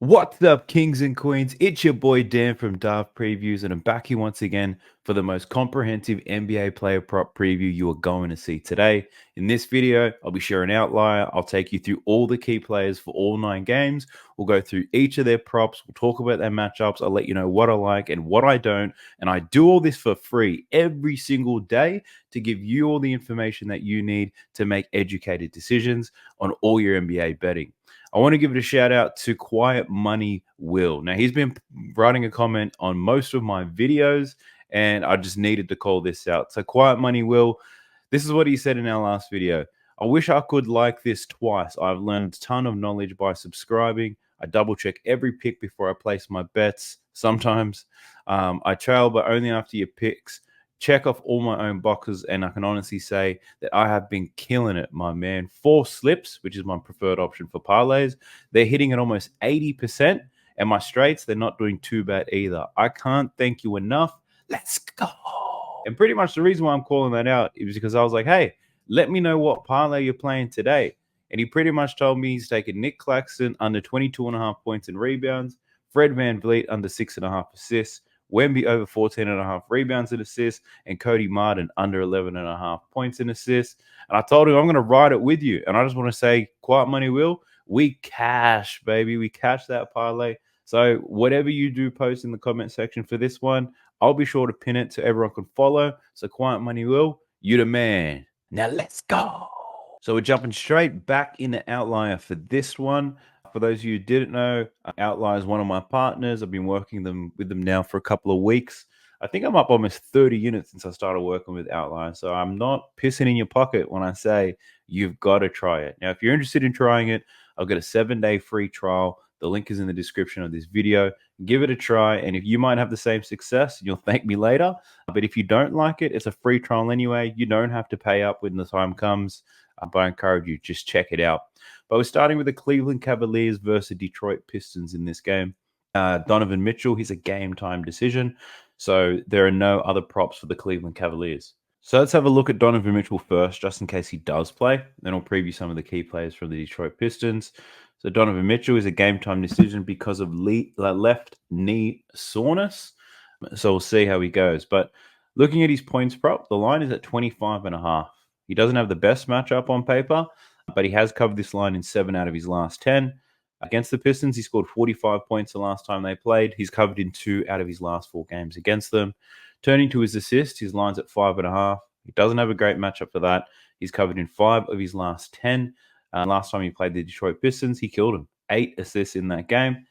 What's up, kings and queens? It's your boy Dan from Daft Previews, and I'm back here once again for the most comprehensive NBA player prop preview you are going to see today. In this video, I'll be sharing outlier. I'll take you through all the key players for all 9 games. We'll go through each of their props. We'll talk about their matchups. I'll let you know what I like and what I don't. And I do all this for free every single day to give you all the information that you need to make educated decisions on all your NBA betting. I want to give it a shout out to Quiet Money Will. Now, he's been writing a comment on most of my videos, and I just needed to call this out. So, Quiet Money Will, this is what he said in our last video. I wish I could like this twice. I've learned a ton of knowledge by subscribing. I double check every pick before I place my bets. Sometimes I trail, but only after your picks. Check off all my own boxes, and I can honestly say that I have been killing it, my man. 4 slips, which is my preferred option for parlays. They're hitting at almost 80%, and my straights, they're not doing too bad either. I can't thank you enough. Let's go. And pretty much the reason why I'm calling that out is because I was like, hey, let me know what parlay you're playing today. And he pretty much told me he's taking Nick Claxton under 22.5 points and rebounds, Fred VanVleet under 6.5 assists, Wemby over 14.5 rebounds and assists, and Cody Martin under 11.5 points and assists. And I told him I'm going to ride it with you. And I just want to say, Quiet Money Will, we cash, baby. We cash that parlay. So whatever you do post in the comment section for this one, I'll be sure to pin it so everyone can follow. So Quiet Money Will, you the man. Now let's go. So we're jumping straight back into Outlier for this one. For those of you who didn't know, Outlier is one of my partners. I've been working with them now for a couple of weeks. I think I'm up almost 30 units since I started working with Outlier. So I'm not pissing in your pocket when I say you've got to try it. Now, if you're interested in trying it, I'll get a 7-day free trial. The link is in the description of this video. Give it a try. And if you might have the same success, you'll thank me later. But if you don't like it, it's a free trial anyway. You don't have to pay up when the time comes. But I encourage you, just check it out. But we're starting with the Cleveland Cavaliers versus Detroit Pistons in this game. Donovan Mitchell, he's a game time decision. So there are no other props for the Cleveland Cavaliers. So let's have a look at Donovan Mitchell first, just in case he does play. Then I'll preview some of the key players from the Detroit Pistons. So Donovan Mitchell is a game time decision because of left knee soreness. So we'll see how he goes. But looking at his points prop, the line is at 25.5. He doesn't have the best matchup on paper, but he has covered this line in 7 out of his last 10. Against the Pistons, he scored 45 points the last time they played. He's covered in 2 out of his last 4 games against them. Turning to his assists, his line's at 5.5. He doesn't have a great matchup for that. He's covered in 5 of his last 10. Last time he played the Detroit Pistons, he killed him. 8 assists in that game.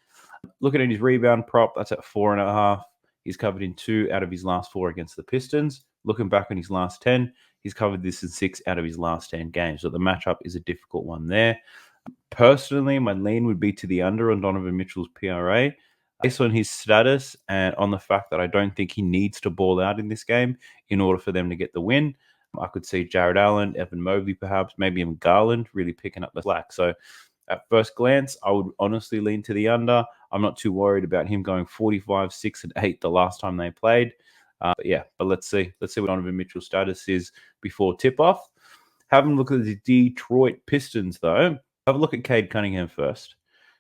Looking at his rebound prop, that's at 4.5. He's covered in 2 out of his last 4 against the Pistons. Looking back on his last 10, he's covered this in 6 out of his last 10 games. So the matchup is a difficult one there. Personally, my lean would be to the under on Donovan Mitchell's PRA. Based on his status and on the fact that I don't think he needs to ball out in this game in order for them to get the win, I could see Jared Allen, Evan Mobley perhaps, maybe even Garland really picking up the slack. So at first glance, I would honestly lean to the under. I'm not too worried about him going 45, 6, and 8 the last time they played. But let's see. Let's see what Donovan Mitchell's status is before tip-off. Having a look at the Detroit Pistons, though. Have a look at Cade Cunningham first.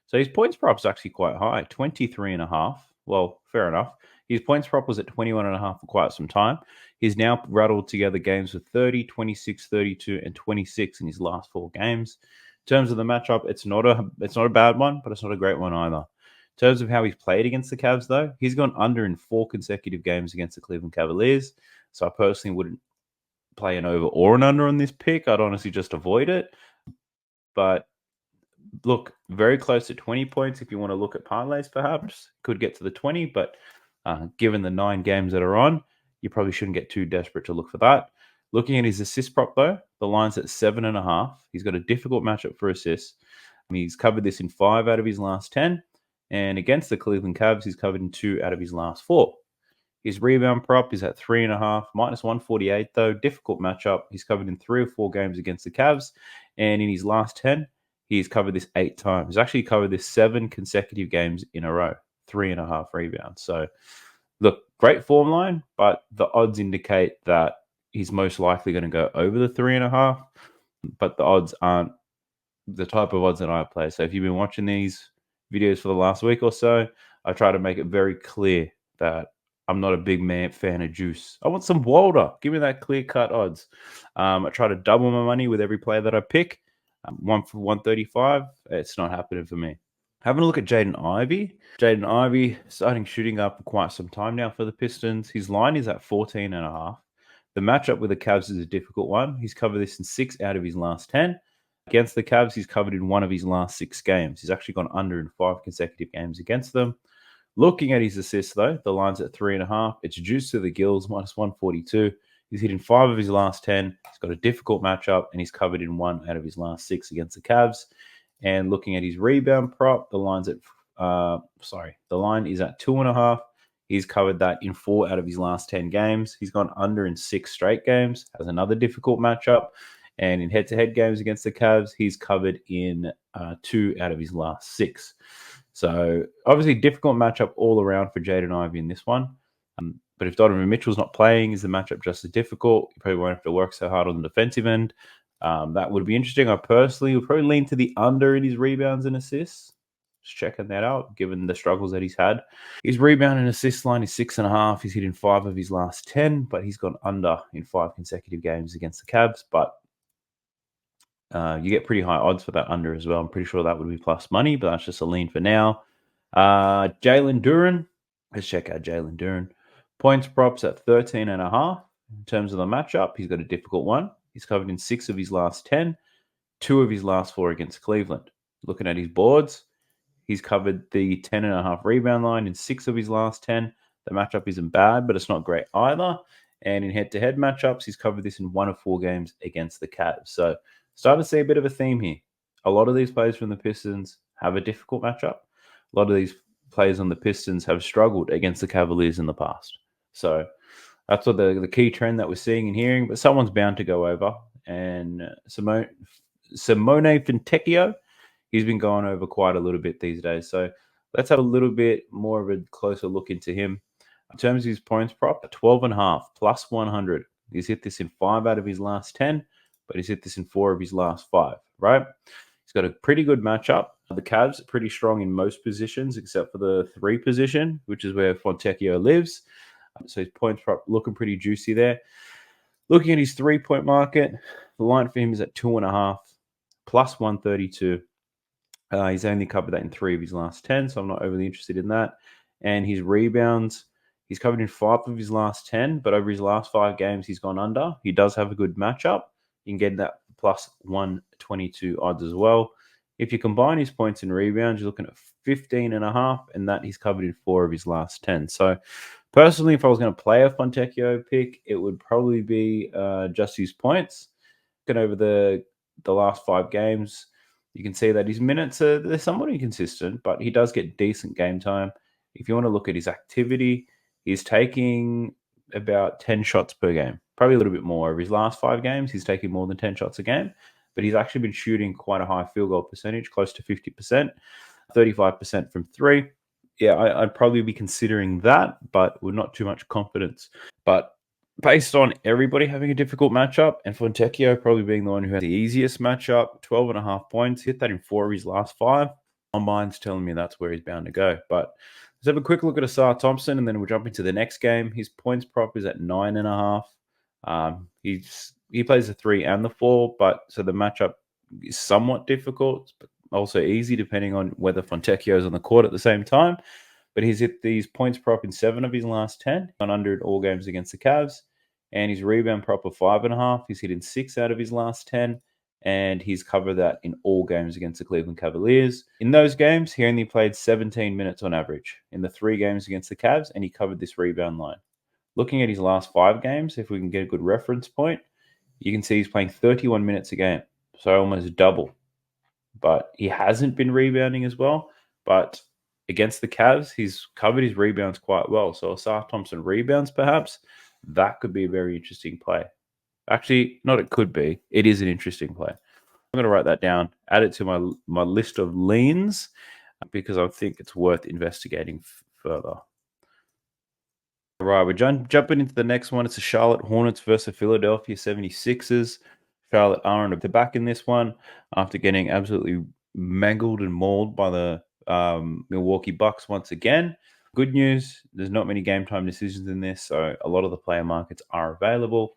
So his points prop is actually quite high, 23.5. Well, fair enough. His points prop was at 21.5 for quite some time. He's now rattled together games with 30, 26, 32, and 26 in his last 4 games. In terms of the matchup, it's not a bad one, but it's not a great one either. In terms of how he's played against the Cavs, though, he's gone under in 4 consecutive games against the Cleveland Cavaliers. So I personally wouldn't play an over or an under on this pick. I'd honestly just avoid it. But look, very close to 20 points if you want to look at parlays, perhaps. Could get to the 20, but given the 9 games that are on, you probably shouldn't get too desperate to look for that. Looking at his assist prop, though, the line's at 7.5. He's got a difficult matchup for assists. He's covered this in 5 out of his last 10. And against the Cleveland Cavs, he's covered in 2 out of his last 4. His rebound prop is at 3.5, minus 148, though. Difficult matchup. He's covered in 3 or 4 games against the Cavs. And in his last 10, he's covered this 8 times. He's actually covered this 7 consecutive games in a row, 3.5 rebounds. So, look, great form line, but the odds indicate that he's most likely going to go over the 3.5. But the odds aren't the type of odds that I play. So if you've been watching these, videos for the last week or so, I try to make it very clear that I'm not a big fan of juice. I want some Walder. Give me that clear cut odds. I try to double my money with every player that I pick. One for 135. It's not happening for me. Having a look at Jaden Ivey. Jaden Ivey starting shooting up for quite some time now for the Pistons. His line is at 14.5. The matchup with the Cavs is a difficult one. He's covered this in 6 out of his last 10. Against the Cavs, he's covered in 1 of his last 6 games. He's actually gone under in 5 consecutive games against them. Looking at his assists, though, the line's at 3.5. It's juiced to the gills, minus 142. He's hit in 5 of his last 10. He's got a difficult matchup, and he's covered in 1 out of his last 6 against the Cavs. And looking at his rebound prop, the line is at 2.5. He's covered that in 4 out of his last 10 games. He's gone under in 6 straight games, has another difficult matchup. And in head-to-head games against the Cavs, he's covered in 2 out of his last 6. So obviously difficult matchup all around for Jaden Ivey in this one. But if Donovan Mitchell's not playing, is the matchup just as difficult? You probably won't have to work so hard on the defensive end. That would be interesting. I personally would probably lean to the under in his rebounds and assists. Just checking that out, given the struggles that he's had. His rebound and assist line is 6.5. He's hit in 5 of his last 10, but he's gone under in 5 consecutive games against the Cavs. But you get pretty high odds for that under as well. I'm pretty sure that would be plus money, but that's just a lean for now. Jalen Duren. Let's check out Jalen Duren. Points props at 13.5. In terms of the matchup, he's got a difficult one. He's covered in 6 of his last 10, 2 of his last 4 against Cleveland. Looking at his boards, he's covered the 10.5 rebound line in 6 of his last 10. The matchup isn't bad, but it's not great either. And in head-to-head matchups, he's covered this in 1 of 4 games against the Cavs. So starting to see a bit of a theme here. A lot of these players from the Pistons have a difficult matchup. A lot of these players on the Pistons have struggled against the Cavaliers in the past. So that's what the key trend that we're seeing and hearing. But someone's bound to go over. And Simone Fontecchio, he's been going over quite a little bit these days. So let's have a little bit more of a closer look into him. In terms of his points prop, 12.5 plus 100. He's hit this in 5 out of his last 10, but he's hit this in 4 of his last 5, right? He's got a pretty good matchup. The Cavs are pretty strong in most positions except for the 3 position, which is where Fontecchio lives. So his points prop looking pretty juicy there. Looking at his 3-point market, the line for him is at 2.5 plus 132. He's only covered that in 3 of his last 10, so I'm not overly interested in that. And his rebounds, he's covered in 5 of his last 10, but over his last 5 games, he's gone under. He does have a good matchup. You can get that plus 122 odds as well. If you combine his points and rebounds, you're looking at 15.5, and that he's covered in 4 of his last 10. So personally, if I was going to play a Fontecchio pick, it would probably be just his points. Looking over the last 5 games, you can see that his minutes they're somewhat inconsistent, but he does get decent game time. If you want to look at his activity, he's taking about 10 shots per game, probably a little bit more. Over his last 5 games, he's taking more than 10 shots a game, but he's actually been shooting quite a high field goal percentage, close to 50%, 35% from 3. Yeah, I'd probably be considering that, but with not too much confidence. But based on everybody having a difficult matchup and Fontecchio probably being the one who had the easiest matchup, 12.5 points, hit that in 4 of his last 5. My mind's telling me that's where he's bound to go. But let's have a quick look at Asar Thompson, and then we'll jump into the next game. His points prop is at 9.5. He plays the 3 and the 4, but so the matchup is somewhat difficult, but also easy depending on whether Fontecchio is on the court at the same time. But he's hit these points prop in 7 of his last 10, gone under in all games against the Cavs. And his rebound prop of 5.5, he's hit in 6 out of his last 10. And he's covered that in all games against the Cleveland Cavaliers. In those games, he only played 17 minutes on average in the 3 games against the Cavs, and he covered this rebound line. Looking at his last 5 games, if we can get a good reference point, you can see he's playing 31 minutes a game, so almost double. But he hasn't been rebounding as well. But against the Cavs, he's covered his rebounds quite well. So Asar Thompson rebounds, perhaps, that could be a very interesting play. Actually, not it could be. It is an interesting play. I'm going to write that down, add it to my list of leans, because I think it's worth investigating further. All right, we're jumping into the next one. It's the Charlotte Hornets versus Philadelphia 76ers. Charlotte are on the back in this one after getting absolutely mangled and mauled by the Milwaukee Bucks once again. Good news, there's not many game time decisions in this, so a lot of the player markets are available.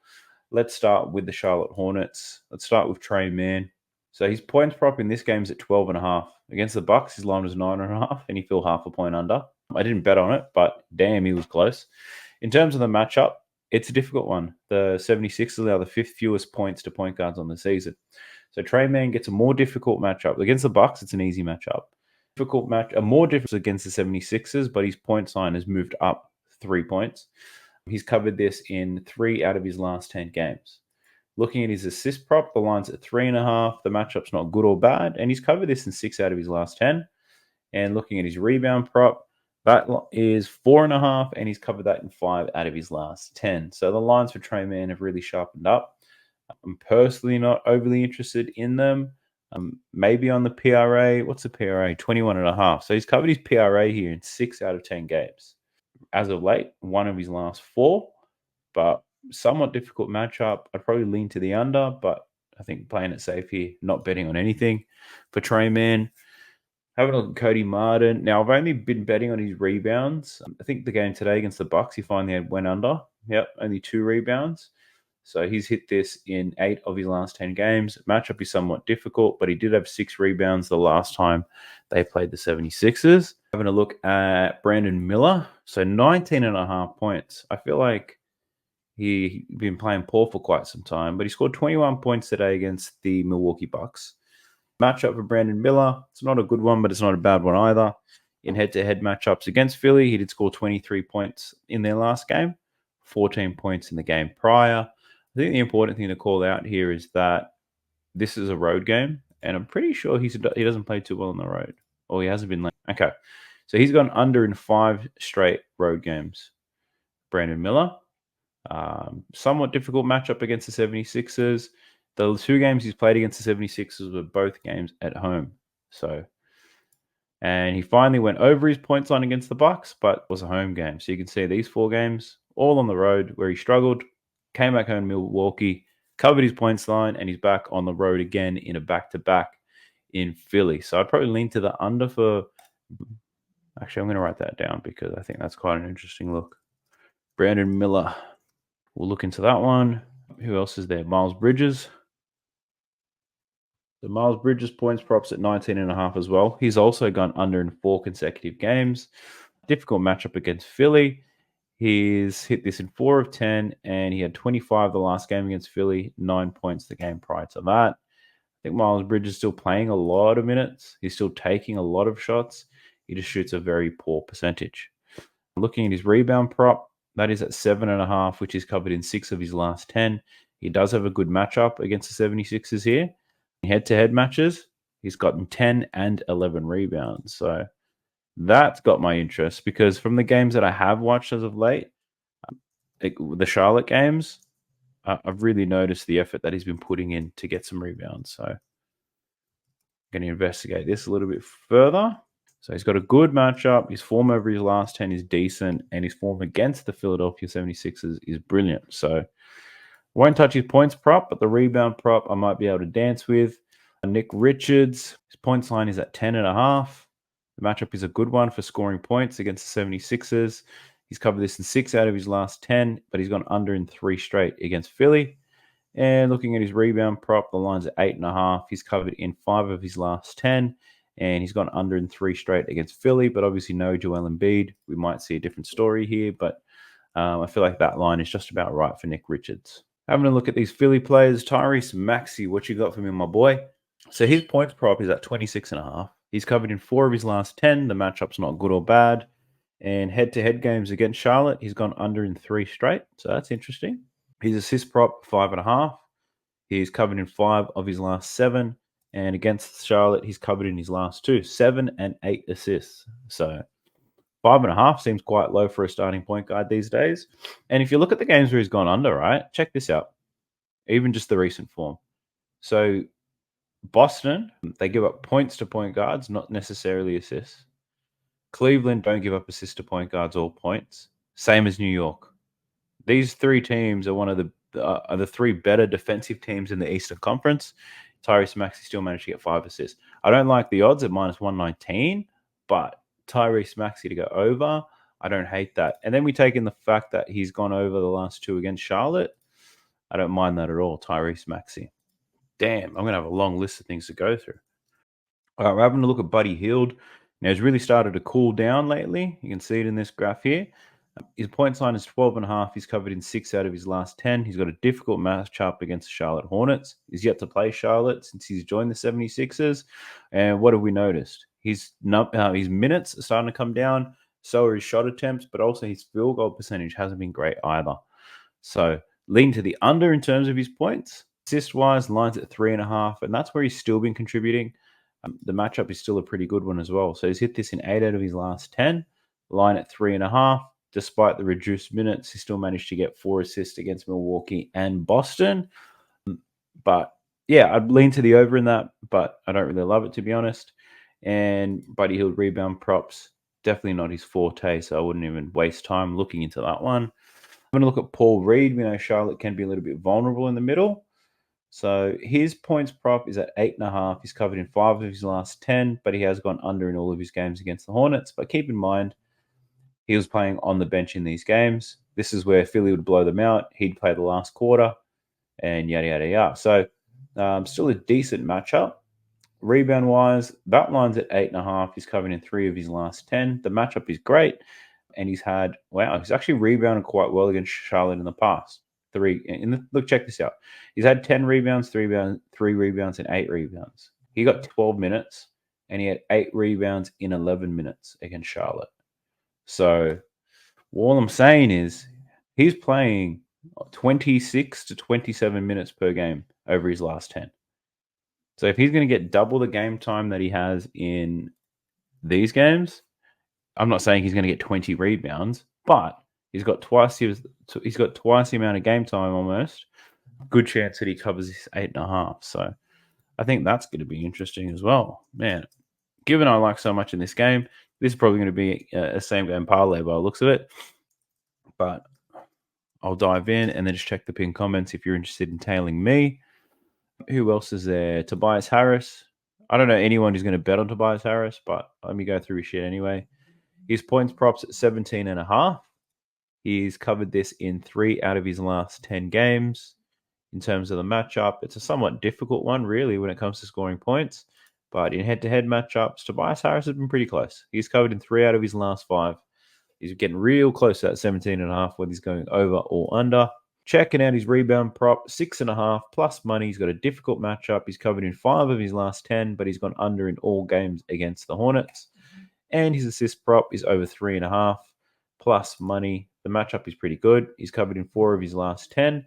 Let's start with the Charlotte Hornets. Let's start with Trey Mann. So his points prop in this game is at 12.5. Against the Bucks, his line was 9.5, and he fell half a point under. I didn't bet on it, but damn, he was close. In terms of the matchup, it's a difficult one. The 76ers allow the fifth fewest points to point guards on the season. So Trey Mann gets a more difficult matchup. Against the Bucks, it's an easy matchup. A more difficult against the 76ers, but his point line has moved up 3 points. He's covered this in 3 out of his last 10 games. Looking at his assist prop, the line's at 3.5. The matchup's not good or bad, and he's covered this in 6 out of his last 10. And looking at his rebound prop, that is 4.5, and he's covered that in 5 out of his last 10. So the lines for Trey Mann have really sharpened up. I'm personally not overly interested in them. Maybe on the PRA. What's the PRA? 21.5. So he's covered his PRA here in 6 out of 10 games. As of late, 1 of his last 4, but somewhat difficult matchup. I'd probably lean to the under, but I think playing it safe here, not betting on anything for Trey Mann. Having a look at Cody Martin. Now, I've only been betting on his rebounds. I think the game today against the Bucks, he finally went under. Yep, only 2 rebounds. So he's hit this in 8 of his last 10 games. Matchup is somewhat difficult, but he did have 6 rebounds the last time they played the 76ers. Having a look at Brandon Miller. So 19.5 points. I feel like he's been playing poor for quite some time, but he scored 21 points today against the Milwaukee Bucks. Matchup for Brandon Miller. It's not a good one, but it's not a bad one either. In head-to-head matchups against Philly, he did score 23 points in their last game, 14 points in the game prior. I think the important thing to call out here is that this is a road game, and I'm pretty sure he doesn't play too well on the road, or he hasn't been. Okay, so he's gone under in 5 straight road games. Brandon Miller, somewhat difficult matchup against the 76ers. The 2 games he's played against the 76ers were both games at home. And he finally went over his points line against the Bucks, but it was a home game. So you can see these 4 games all on the road where he struggled, came back home to Milwaukee, covered his points line, and he's back on the road again in a back-to-back in Philly. So I'd probably lean to the under for... Actually, I'm going to write that down because I think that's quite an interesting look. Brandon Miller. We'll look into that one. Who else is there? Miles Bridges. The Miles Bridges points props at 19.5 as well. He's also gone under in 4 consecutive games. Difficult matchup against Philly. He's hit this in 4 of 10, and he had 25 the last game against Philly, 9 points the game prior to that. I think Miles Bridges is still playing a lot of minutes. He's still taking a lot of shots. He just shoots a very poor percentage. Looking at his rebound prop, that is at 7.5, which is covered in 6 of his last 10. He does have a good matchup against the 76ers here. In head-to-head matches, he's gotten 10 and 11 rebounds. So that's got my interest because from the games that I have watched as of late, the Charlotte games, I've really noticed the effort that he's been putting in to get some rebounds. So I'm going to investigate this a little bit further. So he's got a good matchup. His form over his last 10 is decent, and his form against the Philadelphia 76ers is brilliant. So won't touch his points prop, but the rebound prop I might be able to dance with. Nick Richards, his points line is at 10.5. The matchup is a good one for scoring points against the 76ers. He's covered this in 6 out of his last 10, but he's gone under in 3 straight against Philly. And looking at his rebound prop, the line's at 8.5. He's covered in 5 of his last 10, and he's gone under in 3 straight against Philly, but obviously no Joel Embiid. We might see a different story here, but I feel like that line is just about right for Nick Richards. Having a look at these Philly players, Tyrese Maxey, what you got for me, my boy? So his points prop is at 26.5. He's covered in 4 of his last 10. The matchup's not good or bad. And head-to-head games against Charlotte, he's gone under in 3 straight. So that's interesting. His assist prop, 5.5. He's covered in 5 of his last 7. And against Charlotte, he's covered in his last 2, 7 and 8 assists. So 5.5 seems quite low for a starting point guard these days. And if you look at the games where he's gone under, right, check this out. Even just the recent form. So Boston, they give up points to point guards, not necessarily assists. Cleveland don't give up assists to point guards or points. Same as New York. These 3 teams are one of the 3 better defensive teams in the Eastern Conference. Tyrese Maxey still managed to get 5 assists. I don't like the odds at -119, but Tyrese Maxey to go over, I don't hate that. And then we take in the fact that he's gone over the last two against Charlotte. I don't mind that at all, Tyrese Maxey. Damn, I'm going to have a long list of things to go through. All right, we're having a look at Buddy Hield. Now, he's really started to cool down lately. You can see it in this graph here. His points line is 12.5. He's covered in 6 out of his last 10. He's got a difficult matchup against the Charlotte Hornets. He's yet to play Charlotte since he's joined the 76ers. And what have we noticed? His minutes are starting to come down. So are his shot attempts, but also his field goal percentage hasn't been great either. So lean to the under in terms of his points. Assist-wise, lines at 3.5, and that's where he's still been contributing. The matchup is still a pretty good one as well. So he's hit this in 8 out of his last 10. Line at 3.5. Despite the reduced minutes, he still managed to get 4 assists against Milwaukee and Boston. But yeah, I'd lean to the over in that, but I don't really love it, to be honest. And Buddy Hield rebound props, definitely not his forte, so I wouldn't even waste time looking into that one. I'm going to look at Paul Reed. We know Charlotte can be a little bit vulnerable in the middle. So his points prop is at 8.5. He's covered in 5 of his last 10, but he has gone under in all of his games against the Hornets. But keep in mind, he was playing on the bench in these games. This is where Philly would blow them out. He'd play the last quarter and yada, yada, yada. So still a decent matchup. Rebound-wise, that line's at 8.5. He's covered in 3 of his last 10. The matchup is great. And he's actually rebounded quite well against Charlotte in the past. Look, check this out. He's had 10 rebounds, 3 rebounds, and 8 rebounds. He got 12 minutes, and he had 8 rebounds in 11 minutes against Charlotte. So all I'm saying is he's playing 26 to 27 minutes per game over his last 10. So if he's going to get double the game time that he has in these games, I'm not saying he's going to get 20 rebounds, but he's got twice the amount of game time almost. Good chance that he covers his 8.5. So I think that's going to be interesting as well. Man, given I like so much in this game, this is probably going to be a same game parlay by the looks of it. But I'll dive in and then just check the pinned comments if you're interested in tailing me. Who else is there? Tobias Harris. I don't know anyone who's going to bet on Tobias Harris, but let me go through his shit anyway. His points props at 17.5. He's covered this in 3 out of his last 10 games. In terms of the matchup, it's a somewhat difficult one, really, when it comes to scoring points. But in head-to-head matchups, Tobias Harris has been pretty close. He's covered in 3 out of his last 5. He's getting real close to that 17.5, whether he's going over or under. Checking out his rebound prop, 6.5 plus money. He's got a difficult matchup. He's covered in 5 of his last 10, but he's gone under in all games against the Hornets. And his assist prop is over 3.5 plus money. The matchup is pretty good. He's covered in 4 of his last 10.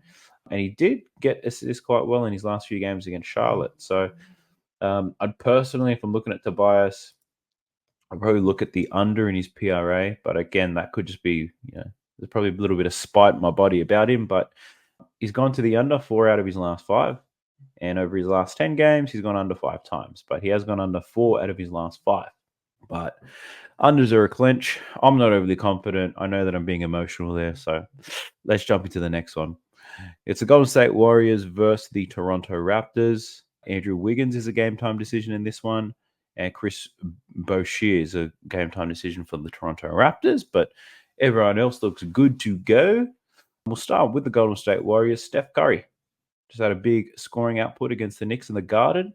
And he did get assists quite well in his last few games against Charlotte. So I'd personally, if I'm looking at Tobias, I'd probably look at the under in his PRA. But again, that could just be, there's probably a little bit of spite in my body about him. But he's gone to the under 4 out of his last 5. And over his last 10 games, he's gone under 5 times. But he has gone under 4 out of his last 5. But unders are a clinch. I'm not overly confident. I know that I'm being emotional there. So let's jump into the next one. It's the Golden State Warriors versus the Toronto Raptors. Andrew Wiggins is a game time decision in this one. And Chris Boucher is a game time decision for the Toronto Raptors. But everyone else looks good to go. We'll start with the Golden State Warriors. Steph Curry just had a big scoring output against the Knicks in the Garden.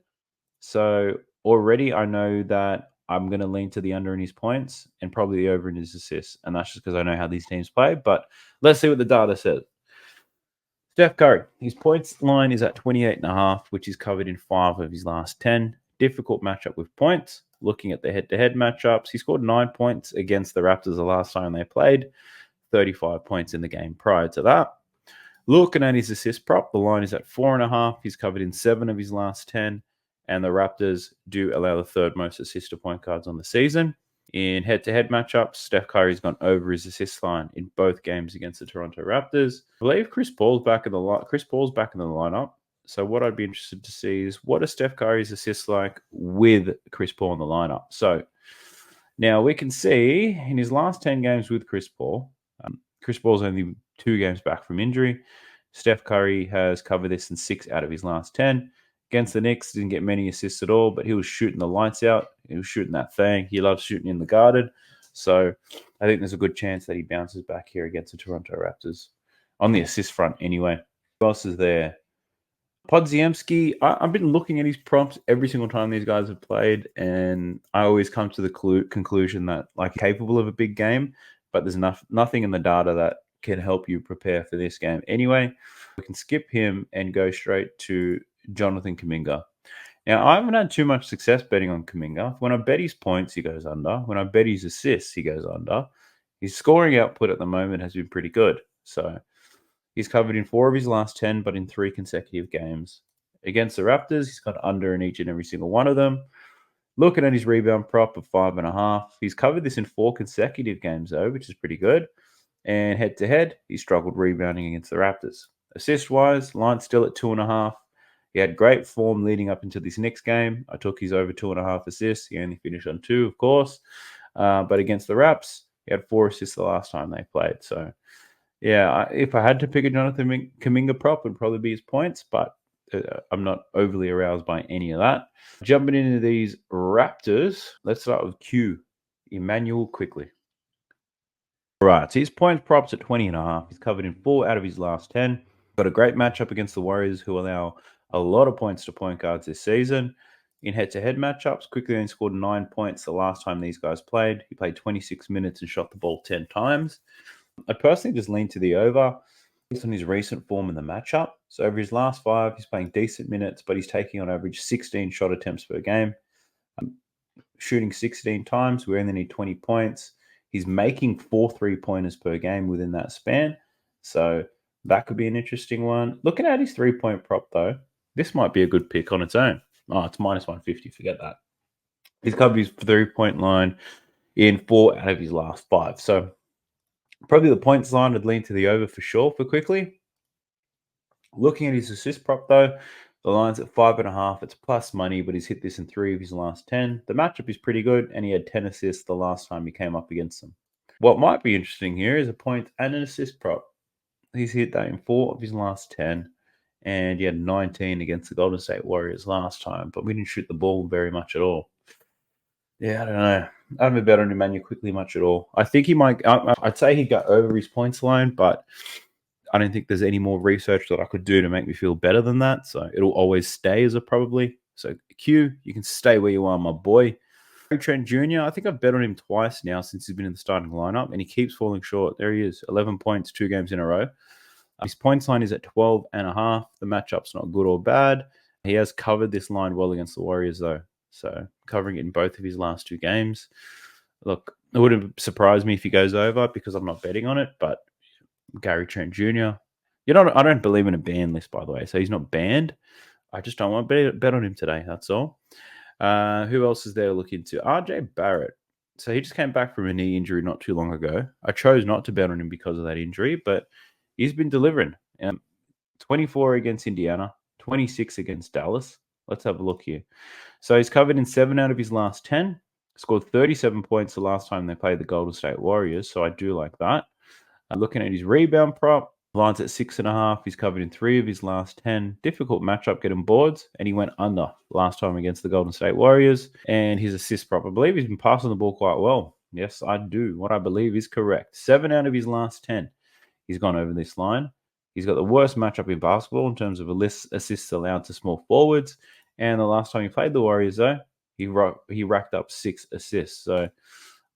So already I know that I'm going to lean to the under in his points and probably the over in his assists. And that's just because I know how these teams play. But let's see what the data says. Steph Curry, his points line is at 28.5, which is covered in 5 of his last 10. Difficult matchup with points. Looking at the head-to-head matchups, he scored 9 points against the Raptors the last time they played. 35 points in the game prior to that. Looking at his assist prop, the line is at 4.5. He's covered in 7 of his last 10. And the Raptors do allow the third most assist to point guards on the season. In head-to-head matchups, Steph Curry's gone over his assist line in both games against the Toronto Raptors. I believe Chris Paul's back in the lineup. So what I'd be interested to see is what are Steph Curry's assists like with Chris Paul in the lineup. So now we can see in his last 10 games with Chris Paul's only 2 games back from injury. Steph Curry has covered this in 6 out of his last 10. Against the Knicks, didn't get many assists at all, but he was shooting the lights out. He was shooting that thing. He loves shooting in the Garden. So I think there's a good chance that he bounces back here against the Toronto Raptors. On the assist front, anyway. Who else is there? Podziemski, I've been looking at his prompts every single time these guys have played, and I always come to the conclusion that like capable of a big game, but there's nothing in the data that can help you prepare for this game. Anyway, we can skip him and go straight to Jonathan Kuminga. Now, I haven't had too much success betting on Kuminga. When I bet his points, he goes under. When I bet his assists, he goes under. His scoring output at the moment has been pretty good. So he's covered in 4 of his last 10, but in 3 consecutive games. Against the Raptors, he's got under in each and every single one of them. Looking at his rebound prop of 5.5, he's covered this in 4 consecutive games, though, which is pretty good. And head-to-head, he struggled rebounding against the Raptors. Assist-wise, line's still at 2.5. He had great form leading up into this next game. I took his over 2.5 assists. He only finished on 2, of course. But against the Raps, he had 4 assists the last time they played. So, yeah, if I had to pick a Jonathan Kuminga prop, it would probably be his points, but I'm not overly aroused by any of that. Jumping into these Raptors, let's start with Q, Emmanuel quickly. All right, so his points props at 20.5. He's covered in 4 out of his last 10. Got a great matchup against the Warriors, who allow a lot of points to point guards this season. In head-to-head matchups, quickly only scored 9 points the last time these guys played. He played 26 minutes and shot the ball 10 times. I personally just lean to the over based on his recent form in the matchup. So over his last 5, he's playing decent minutes, but he's taking on average 16 shot attempts per game. Shooting 16 times, we only need 20 points. He's making 4 3-pointers per game within that span. So that could be an interesting one. Looking at his 3-point prop, though, this might be a good pick on its own. Oh, it's minus 150. Forget that. He's covered his 3-point line in 4 out of his last 5. So probably the points line would lean to the over for sure for quickly. Looking at his assist prop, though, the line's at 5.5. It's plus money, but he's hit this in 3 of his last 10. The matchup is pretty good, and he had 10 assists the last time he came up against them. What might be interesting here is a point and an assist prop. He's hit that in 4 of his last 10, and he had 19 against the Golden State Warriors last time, but we didn't shoot the ball very much at all. Yeah, I don't know. I haven't bet on Emmanuel quickly much at all. I think he might. I'd say he'd go over his points line, but I don't think there's any more research that I could do to make me feel better than that. So it'll always stay as a probably. So Q, you can stay where you are, my boy. Trent Jr., I think I've bet on him twice now since he's been in the starting lineup, and he keeps falling short. There he is, 11 points, 2 games in a row. His points line is at 12.5. The matchup's not good or bad. He has covered this line well against the Warriors, though. So covering it in both of his last 2 games. Look, it wouldn't surprise me if he goes over because I'm not betting on it, but Gary Trent Jr. I don't believe in a ban list, by the way, so he's not banned. I just don't want to bet on him today, that's all. Who else is there to look into? RJ Barrett. So he just came back from a knee injury not too long ago. I chose not to bet on him because of that injury, but he's been delivering. 24 against Indiana, 26 against Dallas. Let's have a look here. So he's covered in 7 out of his last 10. Scored 37 points the last time they played the Golden State Warriors, so I do like that. Looking at his rebound prop, line's at 6.5. He's covered in 3 of his last 10. Difficult matchup getting boards, and he went under last time against the Golden State Warriors. And his assist prop, I believe he's been passing the ball quite well. Yes, I do. What I believe is correct. 7 out of his last 10. He's gone over this line. He's got the worst matchup in basketball in terms of assists allowed to small forwards. And the last time he played the Warriors, though, he racked up 6 assists. So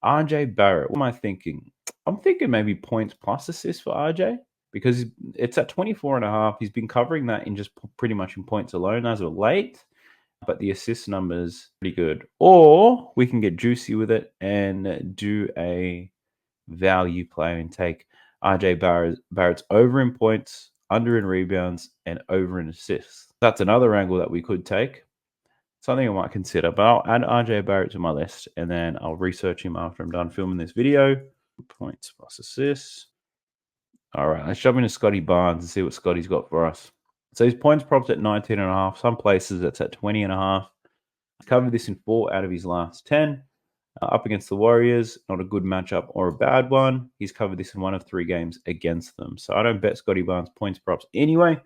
RJ Barrett, what am I thinking? I'm thinking maybe points plus assists for RJ because it's at 24.5. He's been covering that in just pretty much in points alone as of late, but the assist numbers pretty good. Or we can get juicy with it and do a value play and take RJ Barrett's over in points, under in rebounds, and over in assists. That's another angle that we could take. Something I might consider, but I'll add RJ Barrett to my list, and then I'll research him after I'm done filming this video. Points plus assists. All right, let's jump into Scotty Barnes and see what Scotty's got for us. So his points props at 19.5. Some places that's at 20.5. He's covered this in 4 out of his last 10. Up against the Warriors, not a good matchup or a bad one. He's covered this in 1 of 3 games against them. So I don't bet Scotty Barnes points props anyway.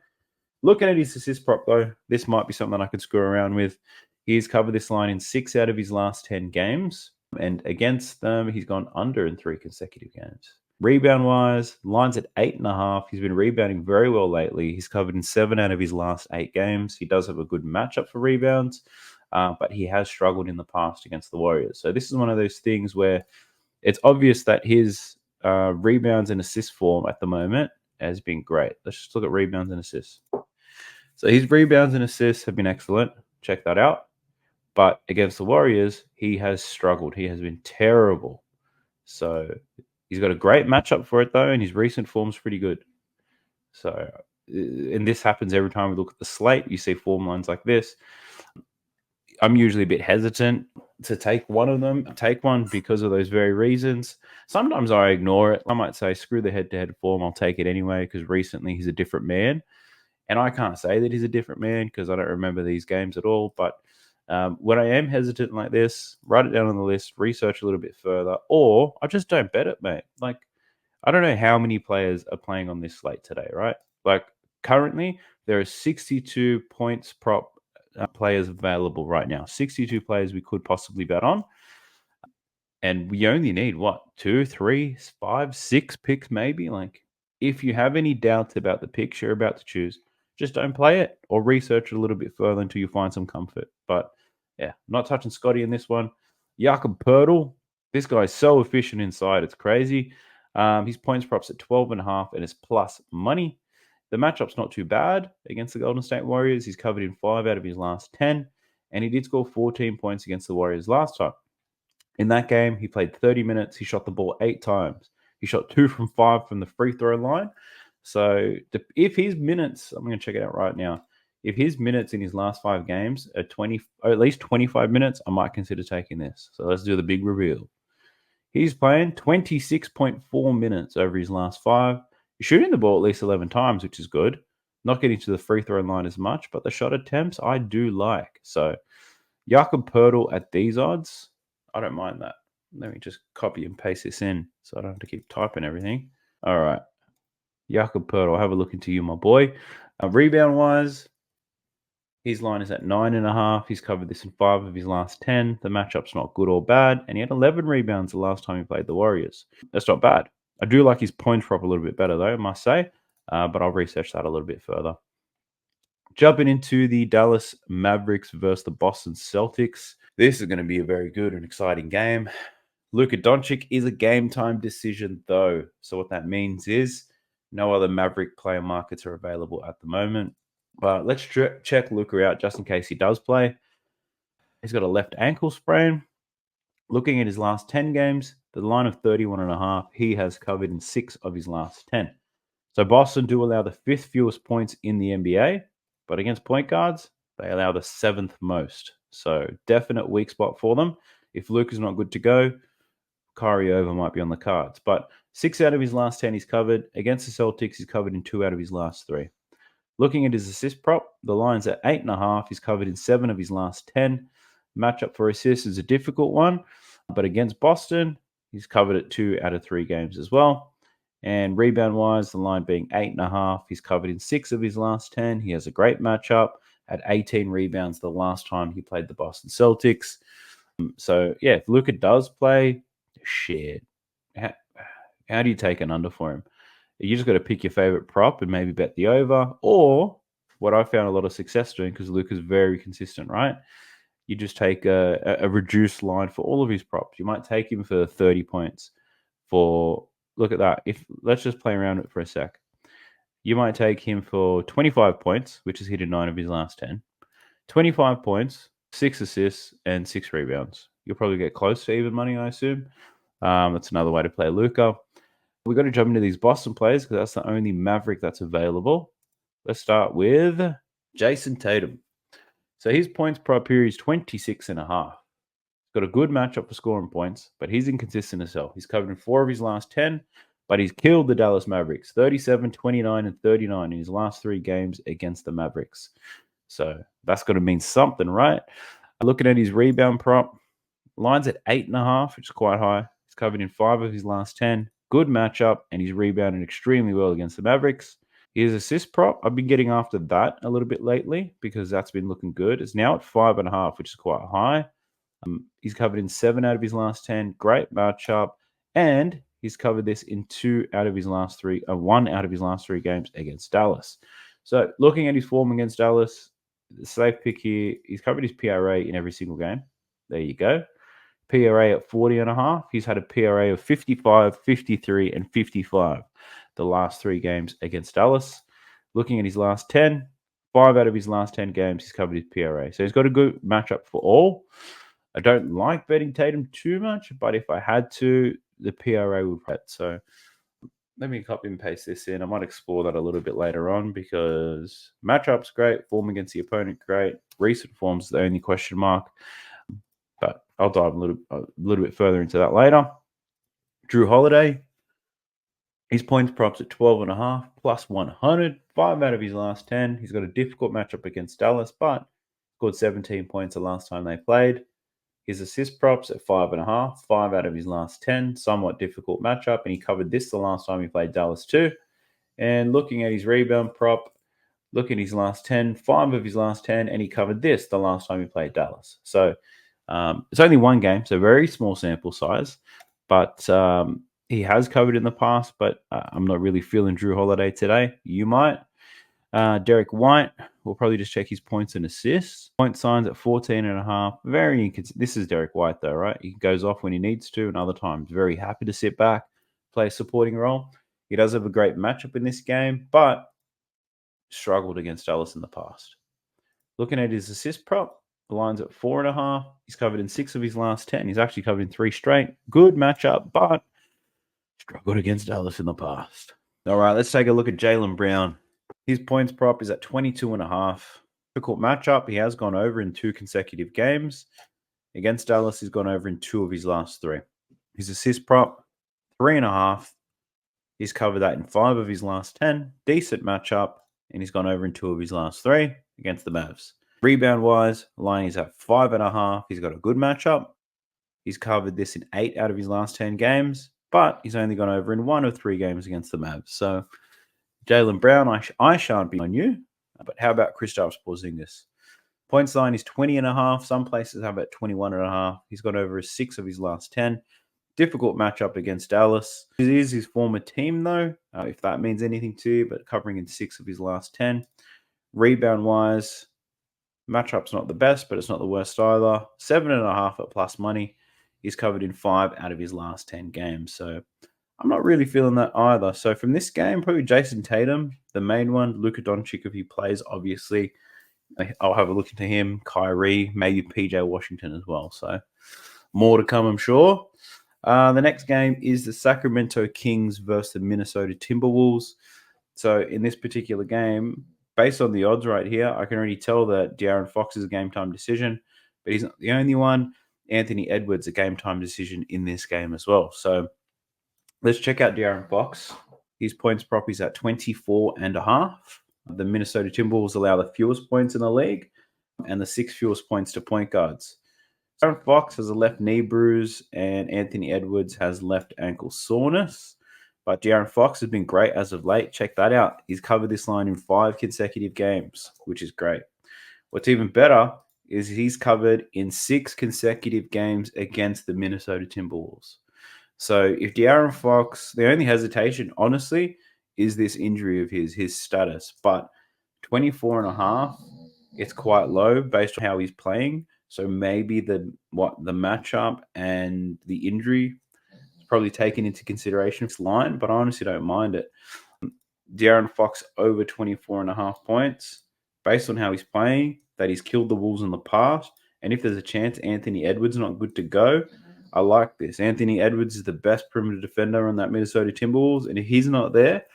Looking at his assist prop, though, this might be something I could screw around with. He's covered this line in 6 out of his last 10 games, and against them, he's gone under in 3 consecutive games. Rebound wise, line's at 8.5. He's been rebounding very well lately. He's covered in 7 out of his last 8 games. He does have a good matchup for rebounds, but he has struggled in the past against the Warriors. So this is one of those things where it's obvious that his rebounds and assist form at the moment has been great. Let's just look at rebounds and assists. So his rebounds and assists have been excellent. Check that out. But against the Warriors, he has struggled. He has been terrible. So he's got a great matchup for it, though, and his recent form's pretty good. So, and this happens every time we look at the slate. You see form lines like this. I'm usually a bit hesitant to take one of them. Take one because of those very reasons. Sometimes I ignore it. I might say, screw the head-to-head form. I'll take it anyway because recently he's a different man. And I can't say that he's a different man because I don't remember these games at all. But when I am hesitant like this, write it down on the list, research a little bit further, or I just don't bet it, mate. Like, I don't know how many players are playing on this slate today, right? Like, currently, there are 62 points prop players available right now. 62 players we could possibly bet on. And we only need, what, 2, 3, 5, 6 picks maybe? Like, if you have any doubts about the picks you're about to choose, just don't play it or research it a little bit further until you find some comfort. But yeah, not touching Scotty in this one. Jakob Poeltl, this guy's so efficient inside, it's crazy. His points props at 12.5 and it's plus money. The matchup's not too bad against the Golden State Warriors. He's covered in 5 out of his last 10, and he did score 14 points against the Warriors last time. In that game, he played 30 minutes. He shot the ball 8 times. He shot 2 from 5 from the free throw line. So if his minutes, I'm going to check it out right now. If his minutes in his last 5 games are 20, or at least 25 minutes, I might consider taking this. So let's do the big reveal. He's playing 26.4 minutes over his last 5. He's shooting the ball at least 11 times, which is good. Not getting to the free throw line as much, but the shot attempts I do like. So Jakob Poeltl at these odds, I don't mind that. Let me just copy and paste this in so I don't have to keep typing everything. All right. Jakob Poeltl, I'll have a look into you, my boy. Rebound-wise, his line is at 9.5. He's covered this in 5 of his last 10. The matchup's not good or bad, and he had 11 rebounds the last time he played the Warriors. That's not bad. I do like his points prop a little bit better, though, I must say, but I'll research that a little bit further. Jumping into the Dallas Mavericks versus the Boston Celtics. This is going to be a very good and exciting game. Luka Doncic is a game time decision, though. So what that means is no other Maverick player markets are available at the moment. But let's check Luka out just in case he does play. He's got a left ankle sprain. Looking at his last 10 games, the line of 31.5, he has covered in 6 of his last 10. So Boston do allow the 5th fewest points in the NBA, but against point guards, they allow the 7th most. So definite weak spot for them. If Luka's not good to go, Kyrie over might be on the cards. But 6 out of his last 10 he's covered. Against the Celtics, he's covered in 2 out of his last 3. Looking at his assist prop, the line's at 8.5. He's covered in 7 of his last 10. Matchup for assists is a difficult one, but against Boston, he's covered it 2 out of 3 games as well. And rebound-wise, the line being 8.5, he's covered in 6 of his last 10. He has a great matchup at 18 rebounds the last time he played the Boston Celtics. So, yeah, if Luka does play, shit. How do you take an under for him? You just got to pick your favorite prop and maybe bet the over. Or what I found a lot of success doing, because Luka's very consistent, right? You just take a reduced line for all of his props. You might take him for 30 points for, look at that. Let's just play around with it for a sec. You might take him for 25 points, which is hit in 9 of his last 10. 25 points, 6 assists, and 6 rebounds. You'll probably get close to even money, I assume. That's another way to play Luka. We've got to jump into these Boston players because that's the only Maverick that's available. Let's start with Jason Tatum. So his points prop here is 26.5. He's got a good matchup for scoring points, but he's inconsistent as hell. He's covered in 4 of his last 10, but he's killed the Dallas Mavericks. 37, 29, and 39 in his last 3 games against the Mavericks. So that's got to mean something, right? Looking at his rebound prop, line's at 8.5, which is quite high. He's covered in 5 of his last 10. Good matchup, and he's rebounded extremely well against the Mavericks. His assist prop, I've been getting after that a little bit lately because that's been looking good. It's now at 5.5, which is quite high. He's covered in 7 out of his last 10. Great matchup. And he's covered this in 1 out of his last 3 games against Dallas. So looking at his form against Dallas, the safe pick here, he's covered his PRA in every single game. There you go. PRA at 40.5. He's had a PRA of 55, 53, and 55 the last 3 games against Dallas. Looking at his last 10, 5 out of his last 10 games, he's covered his PRA. So he's got a good matchup for all. I don't like betting Tatum too much, but if I had to, the PRA would bet. So let me copy and paste this in. I might explore that a little bit later on because matchup's great, form against the opponent great, recent form's the only question mark. But I'll dive a little bit further into that later. Drew Holiday, his points props at 12.5 plus 100, 5 out of his last 10. He's got a difficult matchup against Dallas, but scored 17 points the last time they played. His assist props at 5.5, 5 out of his last 10, somewhat difficult matchup, and he covered this the last time he played Dallas too. And looking at his rebound prop, look at his last 10, 5 of his last 10, and he covered this the last time he played Dallas. So it's only one game, so very small sample size, but he has covered in the past, but I'm not really feeling Drew Holiday today. You might. Derek White, we'll probably just check his points and assists. Point signs at 14.5. Very inconsistent. This is Derek White, though, right? He goes off when he needs to, and other times very happy to sit back, play a supporting role. He does have a great matchup in this game, but struggled against Dallas in the past. Looking at his assist prop, the line's at 4.5. He's covered in 6 of his last 10. He's actually covered in 3 straight. Good matchup, but struggled against Dallas in the past. All right, let's take a look at Jaylen Brown. His points prop is at 22.5. Difficult matchup. He has gone over in 2 consecutive games. Against Dallas, he's gone over in 2 of his last 3. His assist prop, 3.5. He's covered that in 5 of his last 10. Decent matchup, and he's gone over in 2 of his last 3 against the Mavs. Rebound-wise, line is at 5.5. He's got a good matchup. He's covered this in 8 out of his last 10 games, but he's only gone over in 1 of 3 games against the Mavs. So Jaylen Brown, I shan't be on you. But how about Kristaps Porzingis? Points line is 20.5. Some places have about 21.5. He's got over 6 of his last 10. Difficult matchup against Dallas. It is his former team, though, if that means anything to you, but covering in 6 of his last 10. Rebound-wise, matchup's not the best, but it's not the worst either. 7.5 at plus money. He's covered in 5 out of his last 10 games. So I'm not really feeling that either. So from this game, probably Jason Tatum, the main one. Luka Doncic, if he plays, obviously. I'll have a look into him. Kyrie, maybe PJ Washington as well. So more to come, I'm sure. The next game is the Sacramento Kings versus the Minnesota Timberwolves. So in this particular game, based on the odds right here, I can already tell that De'Aaron Fox is a game-time decision, but he's not the only one. Anthony Edwards, a game-time decision in this game as well. So let's check out De'Aaron Fox. His points prop is at 24.5. The Minnesota Timberwolves allow the fewest points in the league and the 6th fewest points to point guards. De'Aaron Fox has a left knee bruise, and Anthony Edwards has left ankle soreness. But De'Aaron Fox has been great as of late. Check that out. He's covered this line in 5 consecutive games, which is great. What's even better is he's covered in 6 consecutive games against the Minnesota Timberwolves. So if De'Aaron Fox, the only hesitation, honestly, is this injury of his status. But 24.5, it's quite low based on how he's playing. So maybe the matchup and the injury is probably taken into consideration for this line, but I honestly don't mind it. De'Aaron Fox over 24.5 points based on how he's playing, that he's killed the Wolves in the past. And if there's a chance Anthony Edwards not good to go, I like this. Anthony Edwards is the best perimeter defender on that Minnesota Timberwolves, and if he's not there, it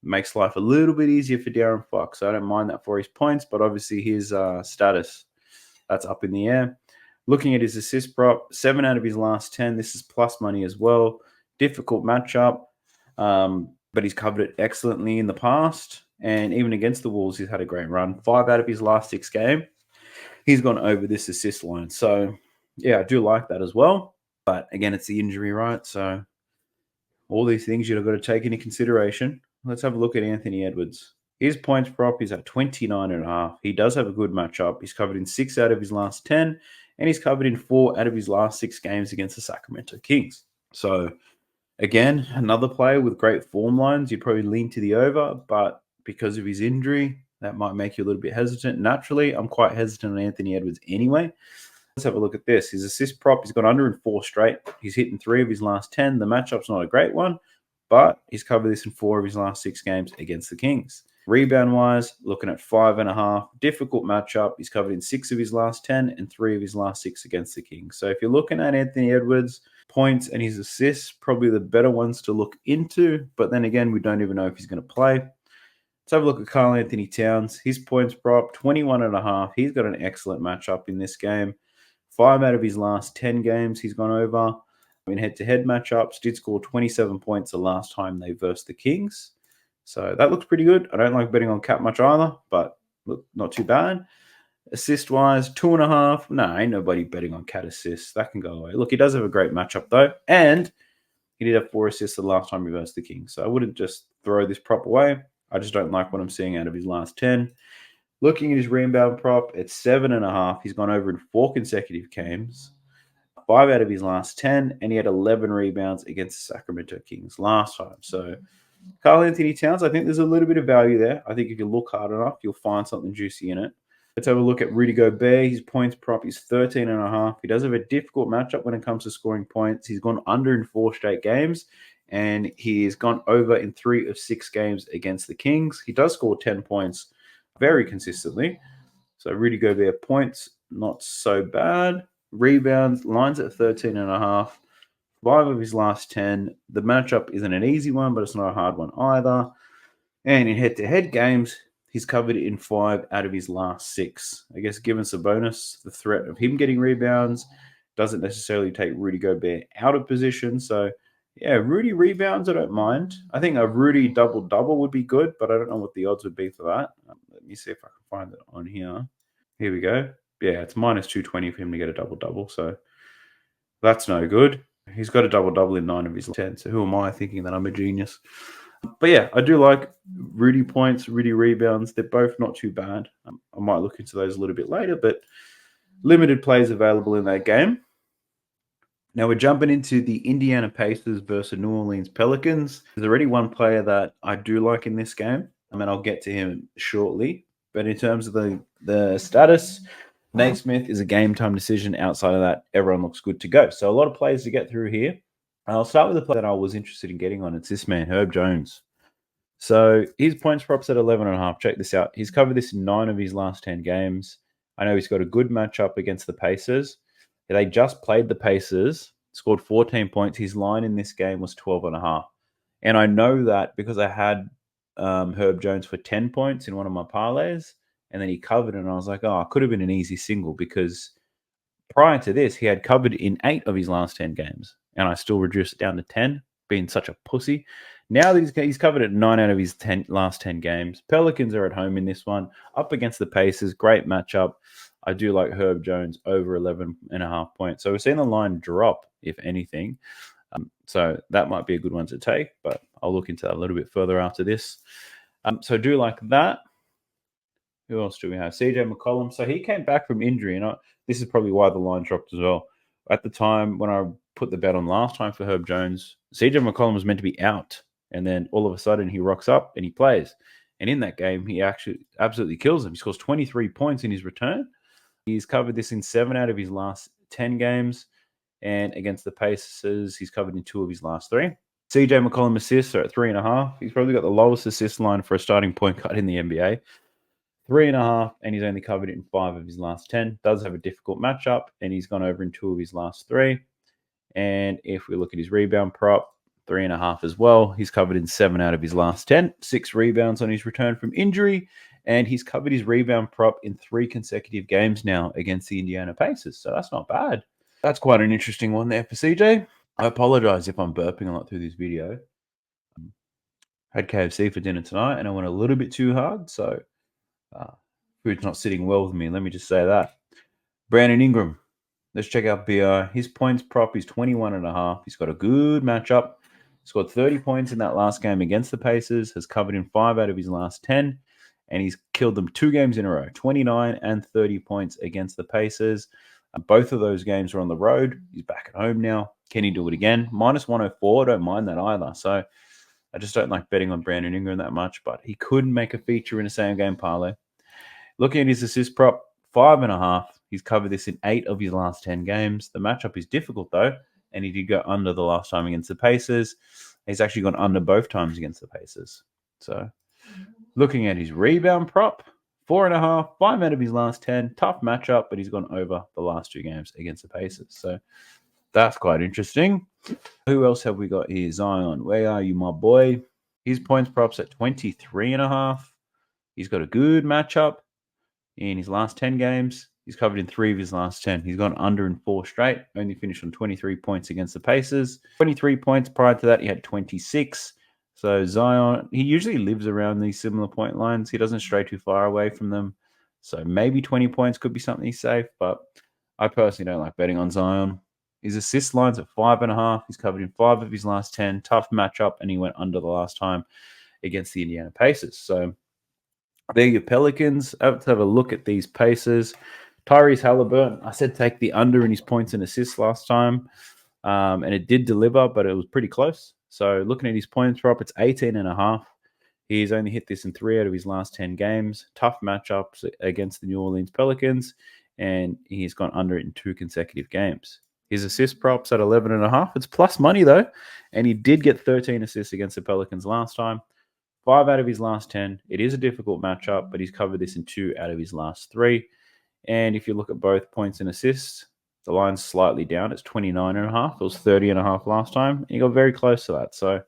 makes life a little bit easier for De'Aaron Fox. So I don't mind that for his points, but obviously his status, that's up in the air. Looking at his assist prop, 7 out of his last 10. This is plus money as well. Difficult matchup, but he's covered it excellently in the past. And even against the Wolves, he's had a great run. 5 out of his last 6 games, he's gone over this assist line. So, yeah, I do like that as well. But again, it's the injury, right? So all these things you've got to take into consideration. let's have a look at Anthony Edwards. His points prop is at 29.5. He does have a good matchup. He's covered in 6 out of his last 10, and he's covered in 4 out of his last 6 games against the Sacramento Kings. So, again, another player with great form lines. You'd probably lean to the over, but because of his injury, that might make you a little bit hesitant. Naturally, I'm quite hesitant on Anthony Edwards anyway. Let's have a look at this. His assist prop, he's got under in 4 straight. He's hit in 3 of his last 10. The matchup's not a great one, but he's covered this in 4 of his last 6 games against the Kings. Rebound-wise, looking at 5.5. Difficult matchup. He's covered in 6 of his last 10 and 3 of his last 6 against the Kings. So if you're looking at Anthony Edwards' points and his assists, probably the better ones to look into. But then again, we don't even know if he's going to play. Let's have a look at Karl Anthony Towns. His points prop, 21.5. He's got an excellent matchup in this game. 5 out of his last 10 games he's gone over. In head-to-head matchups, did score 27 points the last time they versed the Kings. So that looks pretty good. I don't like betting on Cat much either, but look, not too bad. Assist-wise, 2.5. No, ain't nobody betting on Cat assists. That can go away. Look, he does have a great matchup, though. And he did have 4 assists the last time he versed the Kings. So I wouldn't just throw this prop away. I just don't like what I'm seeing out of his last 10. Looking at his rebound prop, it's 7.5. He's gone over in 4 consecutive games. 5 out of his last 10, and he had 11 rebounds against the Sacramento Kings last time. So, Karl Anthony Towns, I think there's a little bit of value there. I think if you look hard enough, you'll find something juicy in it. Let's have a look at Rudy Gobert. His points prop is 13.5. He does have a difficult matchup when it comes to scoring points. He's gone under in 4 straight games, and he's gone over in 3 of 6 games against the Kings. He does score 10 points very consistently. So, Rudy Gobert points, not so bad. Rebounds, lines at 13.5. 5 of his last 10. The matchup isn't an easy one, but it's not a hard one either. And in head-to-head games, he's covered in 5 out of his last 6. I guess given Sabonis, the threat of him getting rebounds doesn't necessarily take Rudy Gobert out of position. So, yeah, Rudy rebounds, I don't mind. I think a Rudy double-double would be good, but I don't know what the odds would be for that. Let me see if I can find it on here. Here we go. Yeah, it's minus 220 for him to get a double-double, so that's no good. He's got a double-double in 9 of his 10, so who am I thinking that I'm a genius? But yeah, I do like Rudy points, Rudy rebounds. They're both not too bad. I might look into those a little bit later, but limited plays available in that game. Now we're jumping into the Indiana Pacers versus New Orleans Pelicans. There's already one player that I do like in this game. I mean, I'll get to him shortly. But in terms of the status, Nate Smith is a game-time decision. Outside of that, everyone looks good to go. So a lot of players to get through here. I'll start with the player that I was interested in getting on. It's this man, Herb Jones. So his points props at 11.5. Check this out. He's covered this in 9 of his last 10 games. I know he's got a good matchup against the Pacers. They just played the Pacers, scored 14 points. His line in this game was 12.5. And I know that because I had Herb Jones for 10 points in one of my parlays, and then he covered it, and I was like, oh, it could have been an easy single because prior to this, he had covered in 8 of his last 10 games, and I still reduced it down to 10, being such a pussy. Now that he's covered it 9 out of his last 10 games. Pelicans are at home in this one, up against the Pacers. Great matchup. I do like Herb Jones over 11.5 points. So we're seeing the line drop, if anything. So that might be a good one to take, but I'll look into that a little bit further after this. So I do like that. Who else do we have? CJ McCollum. So he came back from injury, and this is probably why the line dropped as well. At the time when I put the bet on last time for Herb Jones, CJ McCollum was meant to be out, and then all of a sudden he rocks up and he plays. And in that game, he actually absolutely kills them. He scores 23 points in his return. He's covered this in 7 out of his last 10 games. And against the Pacers, he's covered in 2 of his last 3. CJ McCollum assists are at 3.5. He's probably got the lowest assist line for a starting point guard in the NBA. 3.5, and he's only covered it in 5 of his last 10. Does have a difficult matchup, and he's gone over in 2 of his last 3. And if we look at his rebound prop, 3.5 as well. He's covered in 7 out of his last 10. 6 rebounds on his return from injury. And he's covered his rebound prop in 3 consecutive games now against the Indiana Pacers. So that's not bad. That's quite an interesting one there for CJ. I apologize if I'm burping a lot through this video. Had KFC for dinner tonight, and I went a little bit too hard. So food's not sitting well with me. Let me just say that. Brandon Ingram. Let's check out BI. His points prop is 21.5. He's got a good matchup. Scored 30 points in that last game against the Pacers, has covered in 5 out of his last 10, and he's killed them 2 games in a row, 29 and 30 points against the Pacers. Both of those games were on the road. He's back at home now. Can he do it again? Minus 104, I don't mind that either. So I just don't like betting on Brandon Ingram that much, but he could make a feature in a same game parlay. Looking at his assist prop, 5.5. He's covered this in 8 of his last 10 games. The matchup is difficult though, and he did go under the last time against the Pacers. He's actually gone under both times against the Pacers. So looking at his rebound prop, 4.5, 5 out of his last 10. Tough matchup, but he's gone over the last 2 games against the Pacers. So that's quite interesting. Who else have we got here? Zion. Where are you, my boy? His points props at 23.5. He's got a good matchup in his last 10 games. He's covered in 3 of his last 10. He's gone under in 4 straight. Only finished on 23 points against the Pacers. 23 points. Prior to that, he had 26. So Zion, he usually lives around these similar point lines. He doesn't stray too far away from them. So maybe 20 points could be something safe, but I personally don't like betting on Zion. His assist line's at 5.5. He's covered in 5 of his last 10. Tough matchup, and he went under the last time against the Indiana Pacers. So there your Pelicans. Let's have a look at these Pacers. Tyrese Halliburton, I said take the under in his points and assists last time, and it did deliver, but it was pretty close. So looking at his points prop, it's 18.5. He's only hit this in 3 out of his last 10 games. Tough matchups against the New Orleans Pelicans, and he's gone under it in 2 consecutive games. His assist props at 11.5. It's plus money though, and he did get 13 assists against the Pelicans last time. 5 out of his last 10. It is a difficult matchup, but he's covered this in 2 out of his last 3. And if you look at both points and assists, the line's slightly down. It's 29.5. It was 30.5 last time. And he got very close to that. So,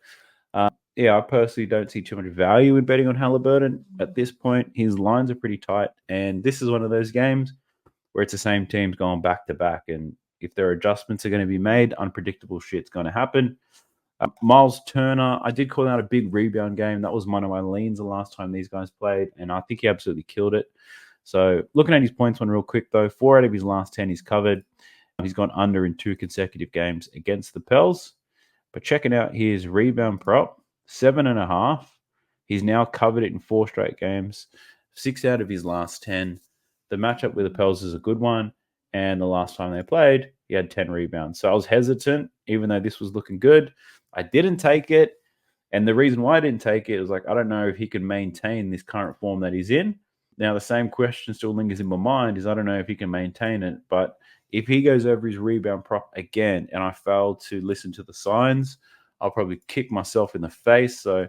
yeah, I personally don't see too much value in betting on Halliburton at this point. His lines are pretty tight. And this is one of those games where it's the same teams going back to back. And if there are adjustments are going to be made, unpredictable shit's going to happen. Miles Turner, I did call out a big rebound game. That was one of my leans the last time these guys played, and I think he absolutely killed it. So looking at his points one real quick, though, 4 out of his last 10 he's covered. He's gone under in 2 consecutive games against the Pels. But checking out his rebound prop, 7.5. He's now covered it in 4 straight games. 6 out of his last 10. The matchup with the Pels is a good one. And the last time they played, he had 10 rebounds. So I was hesitant, even though this was looking good. I didn't take it. And the reason why I didn't take it was like, I don't know if he can maintain this current form that he's in. Now, the same question still lingers in my mind is I don't know if he can maintain it. But if he goes over his rebound prop again and I fail to listen to the signs, I'll probably kick myself in the face. So